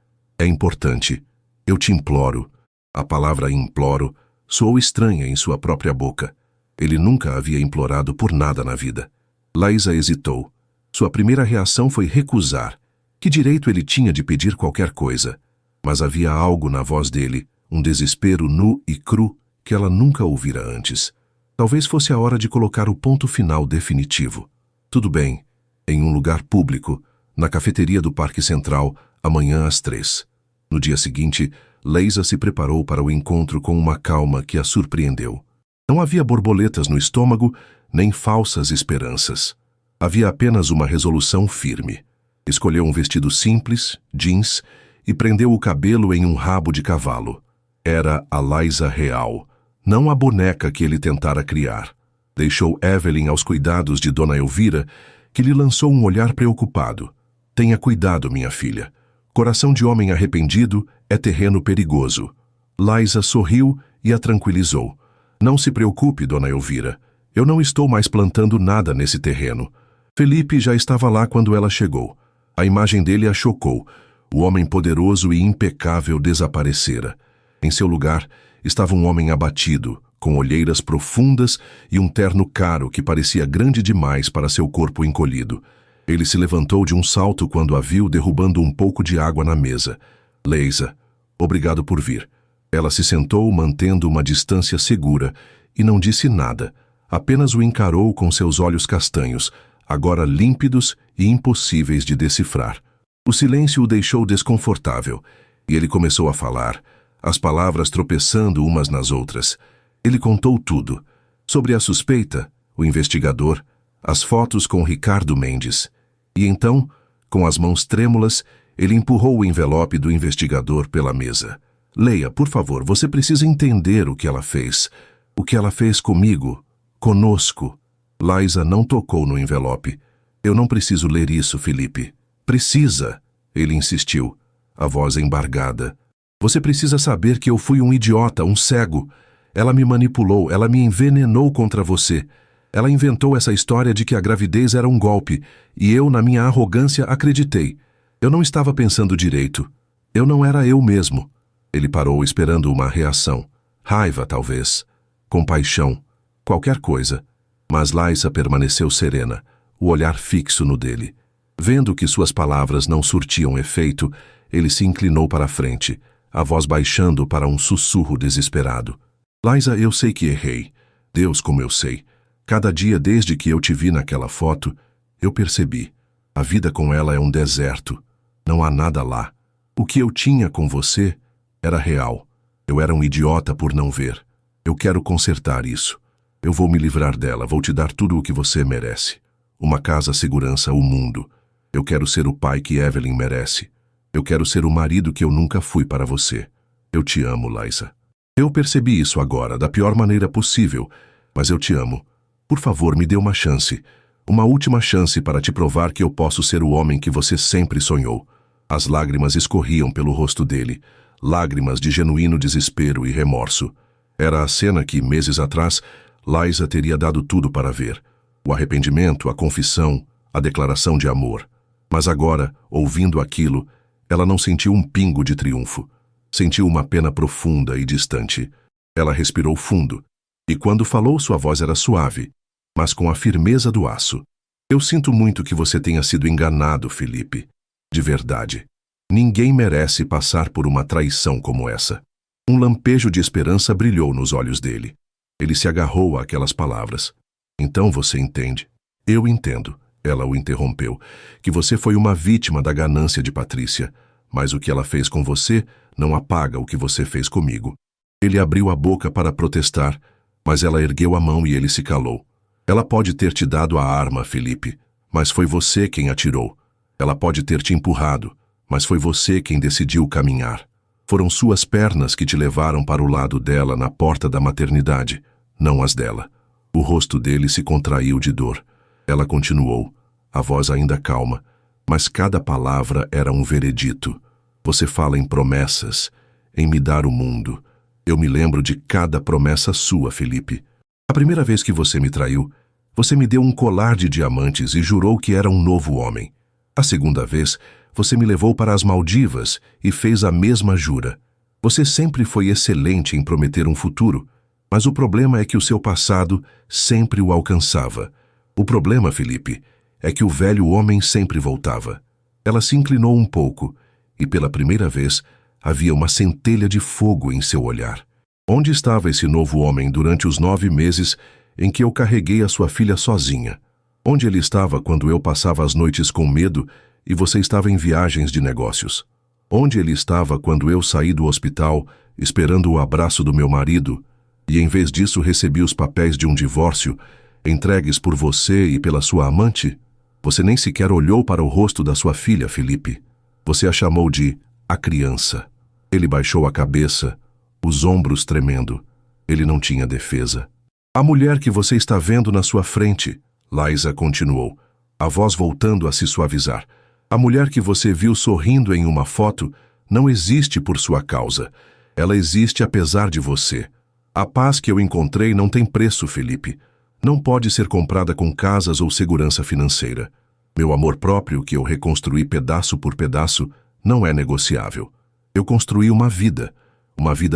importante. Eu te imploro. A palavra imploro soou estranha em sua própria boca. Ele nunca havia implorado por nada na vida. Liza hesitou. Sua primeira reação foi recusar. Que direito ele tinha de pedir qualquer coisa? Mas havia algo na voz dele, um desespero nu e cru que ela nunca ouvira antes. Talvez fosse a hora de colocar o ponto final definitivo. Tudo bem, em um lugar público, na cafeteria do Parque Central, amanhã às 3. No dia seguinte, Liza se preparou para o encontro com uma calma que a surpreendeu. Não havia borboletas no estômago, nem falsas esperanças. Havia apenas uma resolução firme. Escolheu um vestido simples, jeans, e prendeu o cabelo em um rabo de cavalo. Era a Liza real, não a boneca que ele tentara criar. Deixou Evelyn aos cuidados de Dona Elvira, que lhe lançou um olhar preocupado. Tenha cuidado, minha filha. Coração de homem arrependido é terreno perigoso. Liza sorriu e a tranquilizou. Não se preocupe, Dona Elvira. Eu não estou mais plantando nada nesse terreno. Felipe já estava lá quando ela chegou. A imagem dele a chocou. O homem poderoso e impecável desaparecera. Em seu lugar estava um homem abatido, com olheiras profundas e um terno caro que parecia grande demais para seu corpo encolhido. Ele se levantou de um salto quando a viu derrubando um pouco de água na mesa. Liza, obrigado por vir. Ela se sentou mantendo uma distância segura e não disse nada. Apenas o encarou com seus olhos castanhos, agora límpidos e impossíveis de decifrar. O silêncio o deixou desconfortável e ele começou a falar, as palavras tropeçando umas nas outras. Ele contou tudo. Sobre a suspeita, o investigador, as fotos com Ricardo Mendes. E então, com as mãos trêmulas, ele empurrou o envelope do investigador pela mesa. Leia, por favor, você precisa entender o que ela fez. O que ela fez comigo, conosco. Liza não tocou no envelope. Eu não preciso ler isso, Felipe. Precisa, ele insistiu, a voz embargada. Você precisa saber que eu fui um idiota, um cego. Ela me manipulou, ela me envenenou contra você. Ela inventou essa história de que a gravidez era um golpe, e eu, na minha arrogância, acreditei. Eu não estava pensando direito. Eu não era eu mesmo. Ele parou esperando uma reação. Raiva, talvez. Compaixão. Qualquer coisa. Mas Liza permaneceu serena, o olhar fixo no dele. Vendo que suas palavras não surtiam efeito, ele se inclinou para a frente, a voz baixando para um sussurro desesperado. Liza, eu sei que errei. Deus, como eu sei. Cada dia desde que eu te vi naquela foto, eu percebi. A vida com ela é um deserto. Não há nada lá. O que eu tinha com você era real. Eu era um idiota por não ver. Eu quero consertar isso. Eu vou me livrar dela, vou te dar tudo o que você merece. Uma casa, segurança, o mundo. Eu quero ser o pai que Evelyn merece. Eu quero ser o marido que eu nunca fui para você. Eu te amo, Liza. Eu percebi isso agora, da pior maneira possível, mas eu te amo. Por favor, me dê uma chance. Uma última chance para te provar que eu posso ser o homem que você sempre sonhou. As lágrimas escorriam pelo rosto dele, lágrimas de genuíno desespero e remorso. Era a cena que, meses atrás, Liza teria dado tudo para ver. O arrependimento, a confissão, a declaração de amor. Mas agora, ouvindo aquilo, ela não sentiu um pingo de triunfo. Sentiu uma pena profunda e distante. Ela respirou fundo, e quando falou sua voz era suave, mas com a firmeza do aço. Eu sinto muito que você tenha sido enganado, Felipe. De verdade. Ninguém merece passar por uma traição como essa. Um lampejo de esperança brilhou nos olhos dele. Ele se agarrou àquelas palavras. Então você entende? Eu entendo, ela o interrompeu, que você foi uma vítima da ganância de Patrícia, mas o que ela fez com você não apaga o que você fez comigo. Ele abriu a boca para protestar, mas ela ergueu a mão e ele se calou. Ela pode ter te dado a arma, Felipe, mas foi você quem atirou. Ela pode ter te empurrado, mas foi você quem decidiu caminhar. Foram suas pernas que te levaram para o lado dela na porta da maternidade, não as dela. O rosto dele se contraiu de dor. Ela continuou, a voz ainda calma, mas cada palavra era um veredito. Você fala em promessas, em me dar o mundo. Eu me lembro de cada promessa sua, Felipe. A primeira vez que você me traiu, você me deu um colar de diamantes e jurou que era um novo homem. A segunda vez, você me levou para as Maldivas e fez a mesma jura. Você sempre foi excelente em prometer um futuro, mas o problema é que o seu passado sempre o alcançava. O problema, Felipe, é que o velho homem sempre voltava. Ela se inclinou um pouco e, pela primeira vez, havia uma centelha de fogo em seu olhar. Onde estava esse novo homem durante os 9 meses em que eu carreguei a sua filha sozinha? Onde ele estava quando eu passava as noites com medo e você estava em viagens de negócios? Onde ele estava quando eu saí do hospital esperando o abraço do meu marido e, em vez disso, recebi os papéis de um divórcio entregues por você e pela sua amante? Você nem sequer olhou para o rosto da sua filha, Felipe. Você a chamou de a criança. Ele baixou a cabeça, os ombros tremendo. Ele não tinha defesa. A mulher que você está vendo na sua frente, Liza continuou, a voz voltando a se suavizar. A mulher que você viu sorrindo em uma foto não existe por sua causa. Ela existe apesar de você. A paz que eu encontrei não tem preço, Felipe. Não pode ser comprada com casas ou segurança financeira. Meu amor próprio, que eu reconstruí pedaço por pedaço, não é negociável. Eu construí uma vida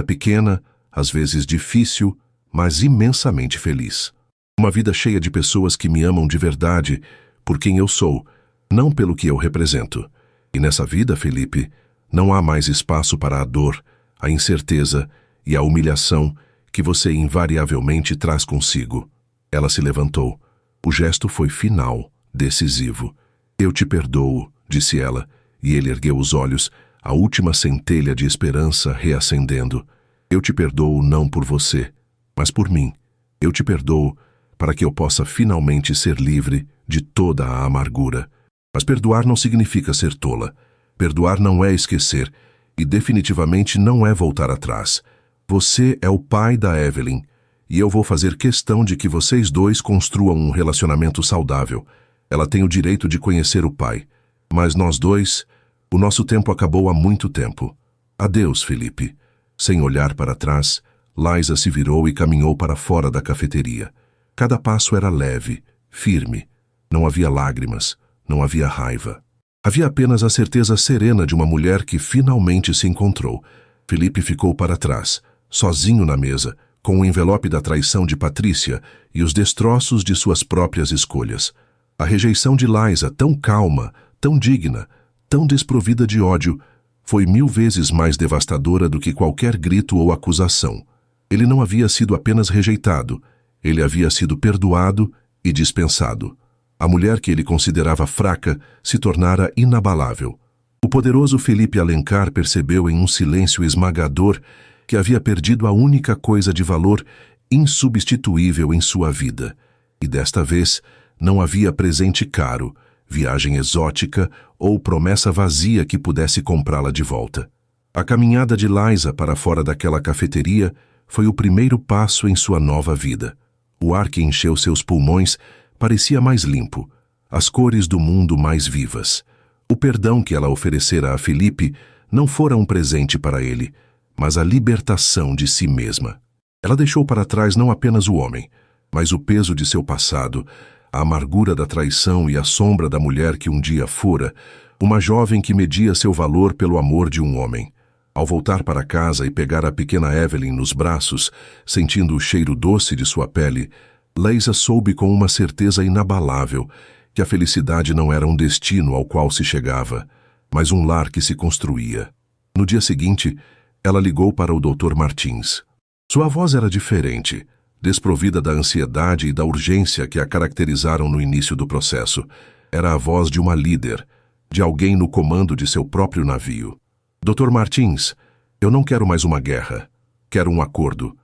pequena, às vezes difícil, mas imensamente feliz. Uma vida cheia de pessoas que me amam de verdade, por quem eu sou, não pelo que eu represento. E nessa vida, Felipe, não há mais espaço para a dor, a incerteza e a humilhação que você invariavelmente traz consigo. Ela se levantou. O gesto foi final, decisivo. Eu te perdoo, disse ela, e ele ergueu os olhos, a última centelha de esperança reacendendo. Eu te perdoo não por você, mas por mim. Eu te perdoo para que eu possa finalmente ser livre de toda a amargura. Mas perdoar não significa ser tola. Perdoar não é esquecer, e definitivamente não é voltar atrás. Você é o pai da Evelyn, e eu vou fazer questão de que vocês dois construam um relacionamento saudável. Ela tem o direito de conhecer o pai. Mas nós dois, o nosso tempo acabou há muito tempo. Adeus, Felipe. Sem olhar para trás, Liza se virou e caminhou para fora da cafeteria. Cada passo era leve, firme. Não havia lágrimas, não havia raiva. Havia apenas a certeza serena de uma mulher que finalmente se encontrou. Felipe ficou para trás, sozinho na mesa, com o envelope da traição de Patrícia e os destroços de suas próprias escolhas. A rejeição de Liza, tão calma, tão digna, tão desprovida de ódio, foi 1000 vezes mais devastadora do que qualquer grito ou acusação. Ele não havia sido apenas rejeitado, ele havia sido perdoado e dispensado. A mulher que ele considerava fraca se tornara inabalável. O poderoso Felipe Alencar percebeu em um silêncio esmagador que havia perdido a única coisa de valor insubstituível em sua vida. E desta vez não havia presente caro, viagem exótica ou promessa vazia que pudesse comprá-la de volta. A caminhada de Liza para fora daquela cafeteria foi o primeiro passo em sua nova vida. O ar que encheu seus pulmões parecia mais limpo, as cores do mundo mais vivas. O perdão que ela oferecera a Felipe não fora um presente para ele, mas a libertação de si mesma. Ela deixou para trás não apenas o homem, mas o peso de seu passado, a amargura da traição e a sombra da mulher que um dia fora, uma jovem que media seu valor pelo amor de um homem. Ao voltar para casa e pegar a pequena Evelyn nos braços, sentindo o cheiro doce de sua pele, Liza soube com uma certeza inabalável que a felicidade não era um destino ao qual se chegava, mas um lar que se construía. No dia seguinte, ela ligou para o Dr. Martins. Sua voz era diferente, desprovida da ansiedade e da urgência que a caracterizaram no início do processo. Era a voz de uma líder, de alguém no comando de seu próprio navio. Dr. Martins, eu não quero mais uma guerra. Quero um acordo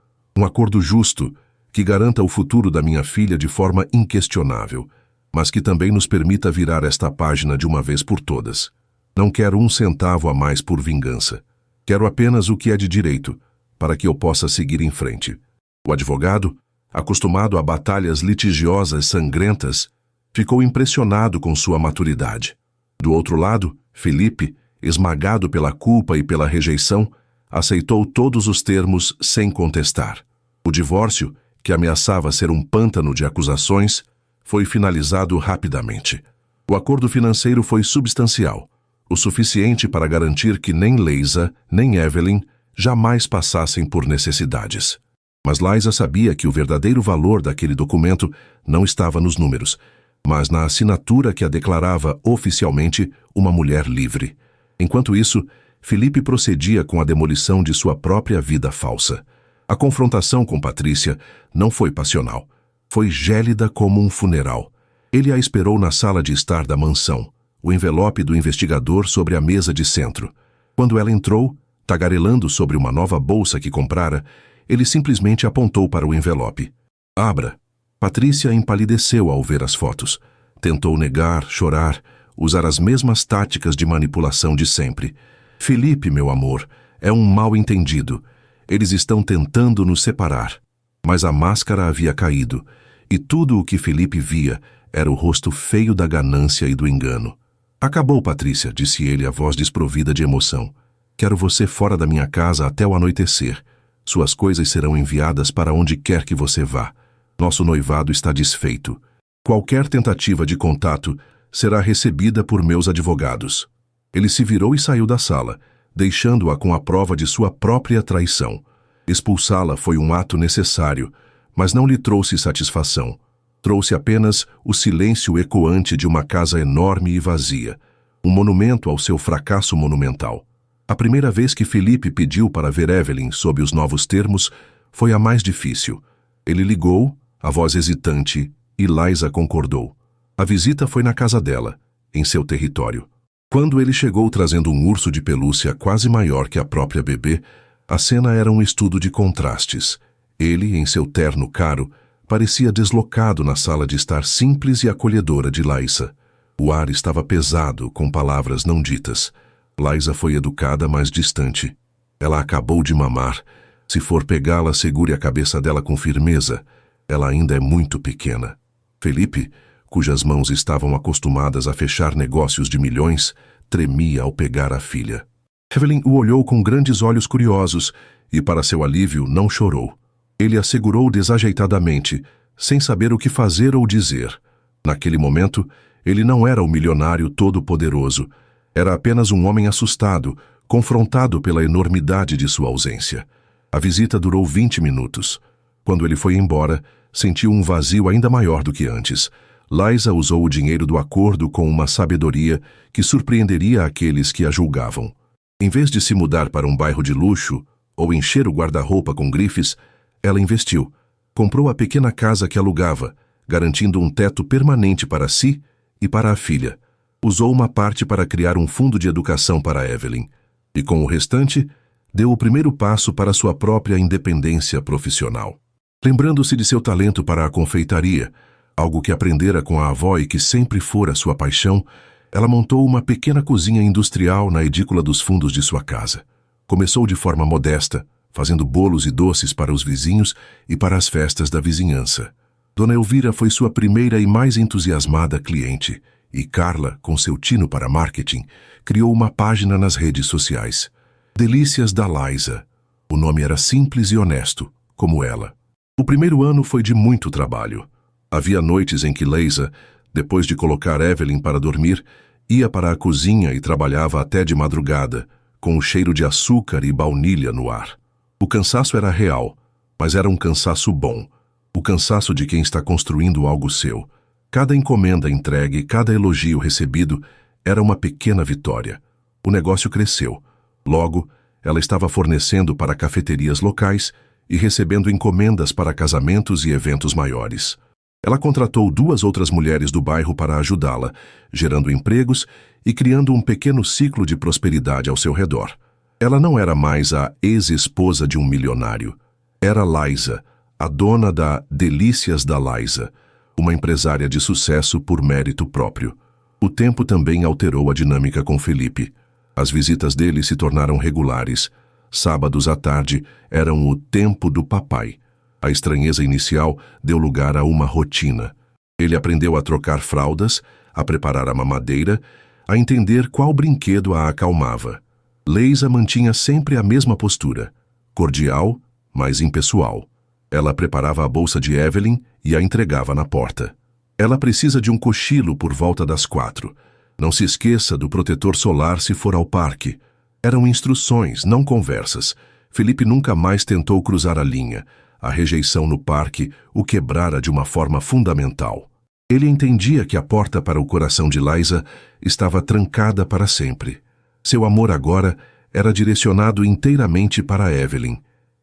justo, que garanta o futuro da minha filha de forma inquestionável, mas que também nos permita virar esta página de uma vez por todas. Não quero um centavo a mais por vingança. Quero apenas o que é de direito, para que eu possa seguir em frente. O advogado, acostumado a batalhas litigiosas sangrentas, ficou impressionado com sua maturidade. Do outro lado, Felipe, esmagado pela culpa e pela rejeição, aceitou todos os termos sem contestar. O divórcio, que ameaçava ser um pântano de acusações, foi finalizado rapidamente. O acordo financeiro foi substancial, o suficiente para garantir que nem Leisa, nem Evelyn jamais passassem por necessidades. Mas Liza sabia que o verdadeiro valor daquele documento não estava nos números, mas na assinatura que a declarava oficialmente uma mulher livre. Enquanto isso, Felipe procedia com a demolição de sua própria vida falsa. A confrontação com Patrícia não foi passional. Foi gélida como um funeral. Ele a esperou na sala de estar da mansão, o envelope do investigador sobre a mesa de centro. Quando ela entrou, tagarelando sobre uma nova bolsa que comprara, ele simplesmente apontou para o envelope. Abra. Patrícia empalideceu ao ver as fotos. Tentou negar, chorar, usar as mesmas táticas de manipulação de sempre. Felipe, meu amor, é um mal-entendido. Eles estão tentando nos separar. Mas a máscara havia caído, e tudo o que Felipe via era o rosto feio da ganância e do engano. Acabou, Patrícia, disse ele, a voz desprovida de emoção. Quero você fora da minha casa até o anoitecer. Suas coisas serão enviadas para onde quer que você vá. Nosso noivado está desfeito. Qualquer tentativa de contato será recebida por meus advogados. Ele se virou e saiu da sala, deixando-a com a prova de sua própria traição. Expulsá-la foi um ato necessário, mas não lhe trouxe satisfação. Trouxe apenas o silêncio ecoante de uma casa enorme e vazia, um monumento ao seu fracasso monumental. A primeira vez que Felipe pediu para ver Evelyn sob os novos termos foi a mais difícil. Ele ligou, a voz hesitante, e Liza concordou. A visita foi na casa dela, em seu território. Quando ele chegou trazendo um urso de pelúcia quase maior que a própria bebê, a cena era um estudo de contrastes. Ele, em seu terno caro, parecia deslocado na sala de estar simples e acolhedora de Liza. O ar estava pesado, com palavras não ditas. Liza foi educada, mas distante. Ela acabou de mamar. Se for pegá-la, segure a cabeça dela com firmeza. Ela ainda é muito pequena. Felipe, cujas mãos estavam acostumadas a fechar negócios de milhões, tremia ao pegar a filha. Evelyn o olhou com grandes olhos curiosos e, para seu alívio, não chorou. Ele a segurou desajeitadamente, sem saber o que fazer ou dizer. Naquele momento, ele não era o milionário todo-poderoso. Era apenas um homem assustado, confrontado pela enormidade de sua ausência. A visita durou 20 minutos. Quando ele foi embora, sentiu um vazio ainda maior do que antes. Liza usou o dinheiro do acordo com uma sabedoria que surpreenderia aqueles que a julgavam. Em vez de se mudar para um bairro de luxo ou encher o guarda-roupa com grifes, ela investiu. Comprou a pequena casa que alugava, garantindo um teto permanente para si e para a filha. Usou uma parte para criar um fundo de educação para Evelyn. E com o restante, deu o primeiro passo para sua própria independência profissional. Lembrando-se de seu talento para a confeitaria, algo que aprendera com a avó e que sempre fora sua paixão, ela montou uma pequena cozinha industrial na edícula dos fundos de sua casa. Começou de forma modesta, fazendo bolos e doces para os vizinhos e para as festas da vizinhança. Dona Elvira foi sua primeira e mais entusiasmada cliente, e Carla, com seu tino para marketing, criou uma página nas redes sociais. Delícias da Liza. O nome era simples e honesto, como ela. O primeiro ano foi de muito trabalho. Havia noites em que Liza, depois de colocar Evelyn para dormir, ia para a cozinha e trabalhava até de madrugada, com o cheiro de açúcar e baunilha no ar. O cansaço era real, mas era um cansaço bom. O cansaço de quem está construindo algo seu. Cada encomenda entregue, cada elogio recebido, era uma pequena vitória. O negócio cresceu. Logo, ela estava fornecendo para cafeterias locais e recebendo encomendas para casamentos e eventos maiores. Ela contratou 2 outras mulheres do bairro para ajudá-la, gerando empregos e criando um pequeno ciclo de prosperidade ao seu redor. Ela não era mais a ex-esposa de um milionário. Era Liza, a dona da Delícias da Liza, uma empresária de sucesso por mérito próprio. O tempo também alterou a dinâmica com Felipe. As visitas dele se tornaram regulares. Sábados à tarde eram o tempo do papai. A estranheza inicial deu lugar a uma rotina. Ele aprendeu a trocar fraldas, a preparar a mamadeira, a entender qual brinquedo a acalmava. Liza mantinha sempre a mesma postura, cordial, mas impessoal. Ela preparava a bolsa de Evelyn e a entregava na porta. Ela precisa de um cochilo por volta das 4. Não se esqueça do protetor solar se for ao parque. Eram instruções, não conversas. Felipe nunca mais tentou cruzar a linha. A rejeição no parque o quebrara de uma forma fundamental. Ele entendia que a porta para o coração de Liza estava trancada para sempre. Seu amor agora era direcionado inteiramente para Evelyn.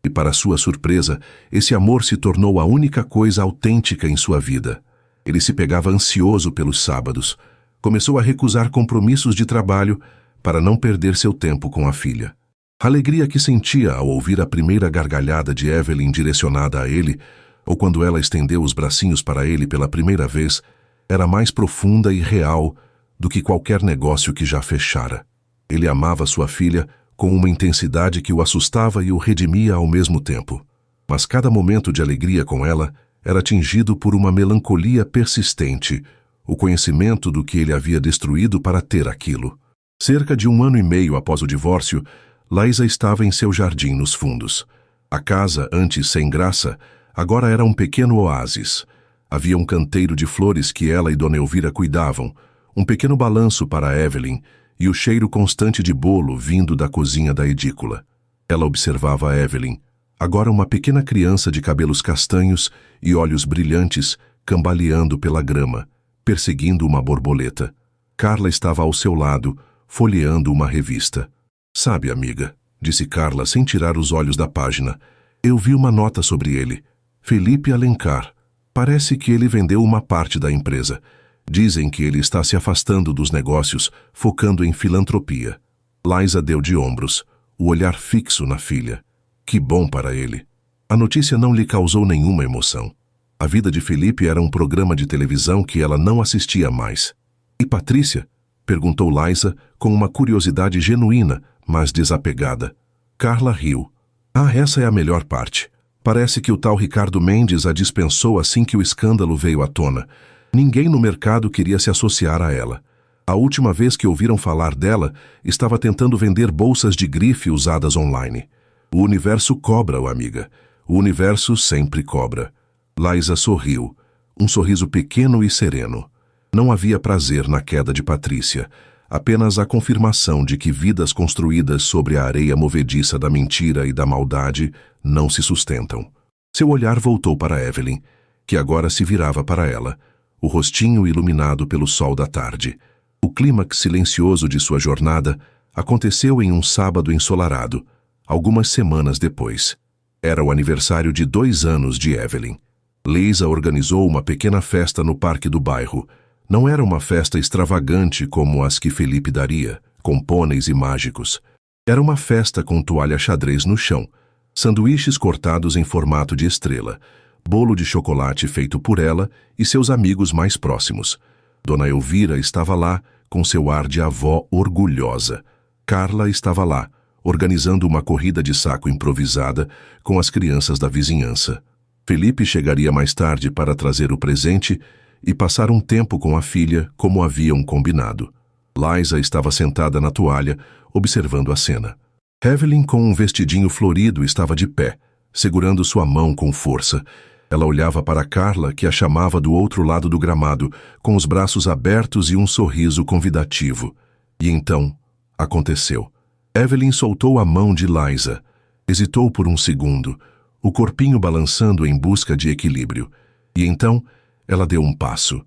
E para sua surpresa, esse amor se tornou a única coisa autêntica em sua vida. Ele se pegava ansioso pelos sábados. Começou a recusar compromissos de trabalho para não perder seu tempo com a filha. A alegria que sentia ao ouvir a primeira gargalhada de Evelyn direcionada a ele, ou quando ela estendeu os bracinhos para ele pela primeira vez, era mais profunda e real do que qualquer negócio que já fechara. Ele amava sua filha com uma intensidade que o assustava e o redimia ao mesmo tempo. Mas cada momento de alegria com ela era tingido por uma melancolia persistente, o conhecimento do que ele havia destruído para ter aquilo. Cerca de 1 ano e meio após o divórcio, Liza estava em seu jardim nos fundos. A casa, antes sem graça, agora era um pequeno oásis. Havia um canteiro de flores que ela e Dona Elvira cuidavam, um pequeno balanço para Evelyn e o cheiro constante de bolo vindo da cozinha da edícula. Ela observava a Evelyn, agora uma pequena criança de cabelos castanhos e olhos brilhantes, cambaleando pela grama, perseguindo uma borboleta. Carla estava ao seu lado, folheando uma revista. "Sabe, amiga", disse Carla sem tirar os olhos da página, "eu vi uma nota sobre ele. Felipe Alencar. Parece que ele vendeu uma parte da empresa. Dizem que ele está se afastando dos negócios, focando em filantropia." Liza deu de ombros, o olhar fixo na filha. Que bom para ele. A notícia não lhe causou nenhuma emoção. A vida de Felipe era um programa de televisão que ela não assistia mais. "E Patrícia?", perguntou Liza com uma curiosidade genuína, mas desapegada. Carla riu. "Ah, essa é a melhor parte. Parece que o tal Ricardo Mendes a dispensou assim que o escândalo veio à tona. Ninguém no mercado queria se associar a ela. A última vez que ouviram falar dela, estava tentando vender bolsas de grife usadas online. O universo cobra, amiga. O universo sempre cobra." Liza sorriu, um sorriso pequeno e sereno. Não havia prazer na queda de Patrícia, apenas a confirmação de que vidas construídas sobre a areia movediça da mentira e da maldade não se sustentam. Seu olhar voltou para Evelyn, que agora se virava para ela, o rostinho iluminado pelo sol da tarde. O clímax silencioso de sua jornada aconteceu em um sábado ensolarado, algumas semanas depois. Era o aniversário de 2 anos de Evelyn. Liza organizou uma pequena festa no parque do bairro. Não era uma festa extravagante como as que Felipe daria, com pôneis e mágicos. Era uma festa com toalha xadrez no chão, sanduíches cortados em formato de estrela, bolo de chocolate feito por ela e seus amigos mais próximos. Dona Elvira estava lá, com seu ar de avó orgulhosa. Carla estava lá, organizando uma corrida de saco improvisada com as crianças da vizinhança. Felipe chegaria mais tarde para trazer o presente e passar um tempo com a filha, como haviam combinado. Liza estava sentada na toalha, observando a cena. Evelyn, com um vestidinho florido, estava de pé, segurando sua mão com força. Ela olhava para Carla, que a chamava do outro lado do gramado, com os braços abertos e um sorriso convidativo. E então, aconteceu. Evelyn soltou a mão de Liza. Hesitou por um segundo, o corpinho balançando em busca de equilíbrio. E então, ela deu um passo,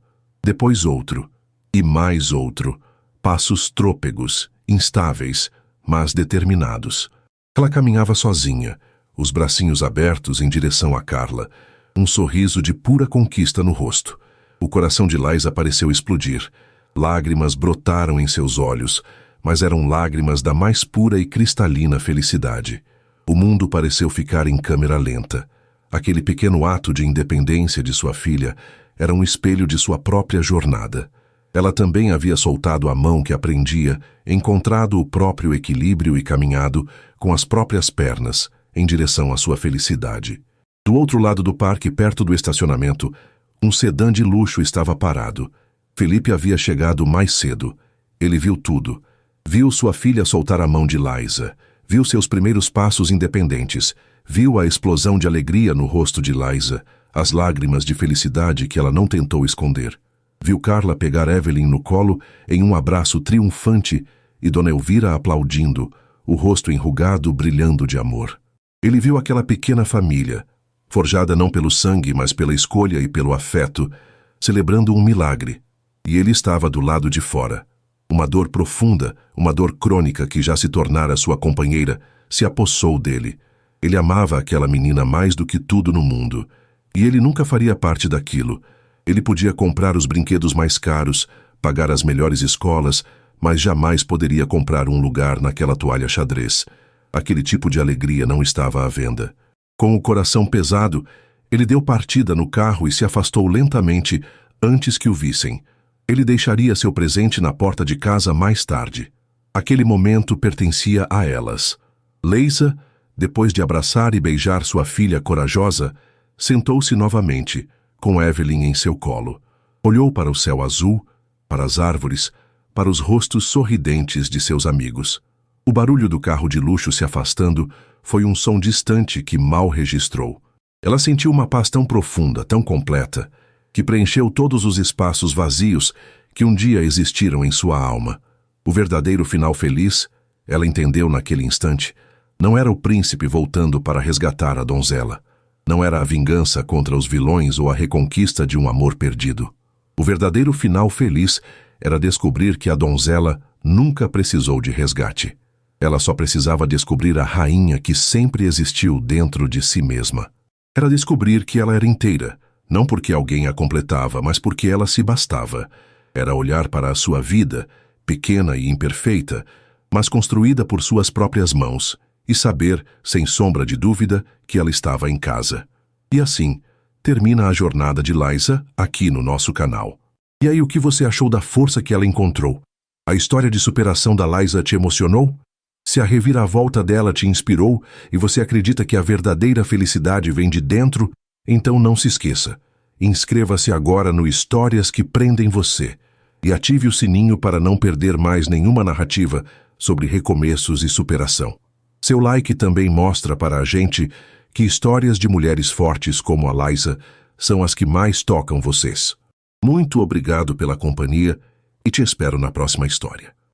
depois outro, e mais outro. Passos trôpegos, instáveis, mas determinados. Ela caminhava sozinha, os bracinhos abertos em direção a Carla, um sorriso de pura conquista no rosto. O coração de Liza pareceu explodir. Lágrimas brotaram em seus olhos, mas eram lágrimas da mais pura e cristalina felicidade. O mundo pareceu ficar em câmera lenta. Aquele pequeno ato de independência de sua filha era um espelho de sua própria jornada. Ela também havia soltado a mão que a prendia, encontrado o próprio equilíbrio e caminhado, com as próprias pernas, em direção à sua felicidade. Do outro lado do parque, perto do estacionamento, um sedã de luxo estava parado. Felipe havia chegado mais cedo. Ele viu tudo. Viu sua filha soltar a mão de Liza. Viu seus primeiros passos independentes. Viu a explosão de alegria no rosto de Liza, as lágrimas de felicidade que ela não tentou esconder. Viu Carla pegar Evelyn no colo em um abraço triunfante e Dona Elvira aplaudindo, o rosto enrugado brilhando de amor. Ele viu aquela pequena família, forjada não pelo sangue, mas pela escolha e pelo afeto, celebrando um milagre. E ele estava do lado de fora. Uma dor profunda, uma dor crônica que já se tornara sua companheira, se apossou dele. Ele amava aquela menina mais do que tudo no mundo. E ele nunca faria parte daquilo. Ele podia comprar os brinquedos mais caros, pagar as melhores escolas, mas jamais poderia comprar um lugar naquela toalha xadrez. Aquele tipo de alegria não estava à venda. Com o coração pesado, ele deu partida no carro e se afastou lentamente antes que o vissem. Ele deixaria seu presente na porta de casa mais tarde. Aquele momento pertencia a elas. Liza, depois de abraçar e beijar sua filha corajosa, sentou-se novamente, com Evelyn em seu colo. Olhou para o céu azul, para as árvores, para os rostos sorridentes de seus amigos. O barulho do carro de luxo se afastando foi um som distante que mal registrou. Ela sentiu uma paz tão profunda, tão completa, que preencheu todos os espaços vazios que um dia existiram em sua alma. O verdadeiro final feliz, ela entendeu naquele instante, não era o príncipe voltando para resgatar a donzela. Não era a vingança contra os vilões ou a reconquista de um amor perdido. O verdadeiro final feliz era descobrir que a donzela nunca precisou de resgate. Ela só precisava descobrir a rainha que sempre existiu dentro de si mesma. Era descobrir que ela era inteira, não porque alguém a completava, mas porque ela se bastava. Era olhar para a sua vida, pequena e imperfeita, mas construída por suas próprias mãos, e saber, sem sombra de dúvida, que ela estava em casa. E assim, termina a jornada de Liza aqui no nosso canal. E aí, o que você achou da força que ela encontrou? A história de superação da Liza te emocionou? Se a reviravolta dela te inspirou e você acredita que a verdadeira felicidade vem de dentro, então não se esqueça. Inscreva-se agora no Histórias que Prendem Você e ative o sininho para não perder mais nenhuma narrativa sobre recomeços e superação. Seu like também mostra para a gente que histórias de mulheres fortes como a Liza são as que mais tocam vocês. Muito obrigado pela companhia e te espero na próxima história.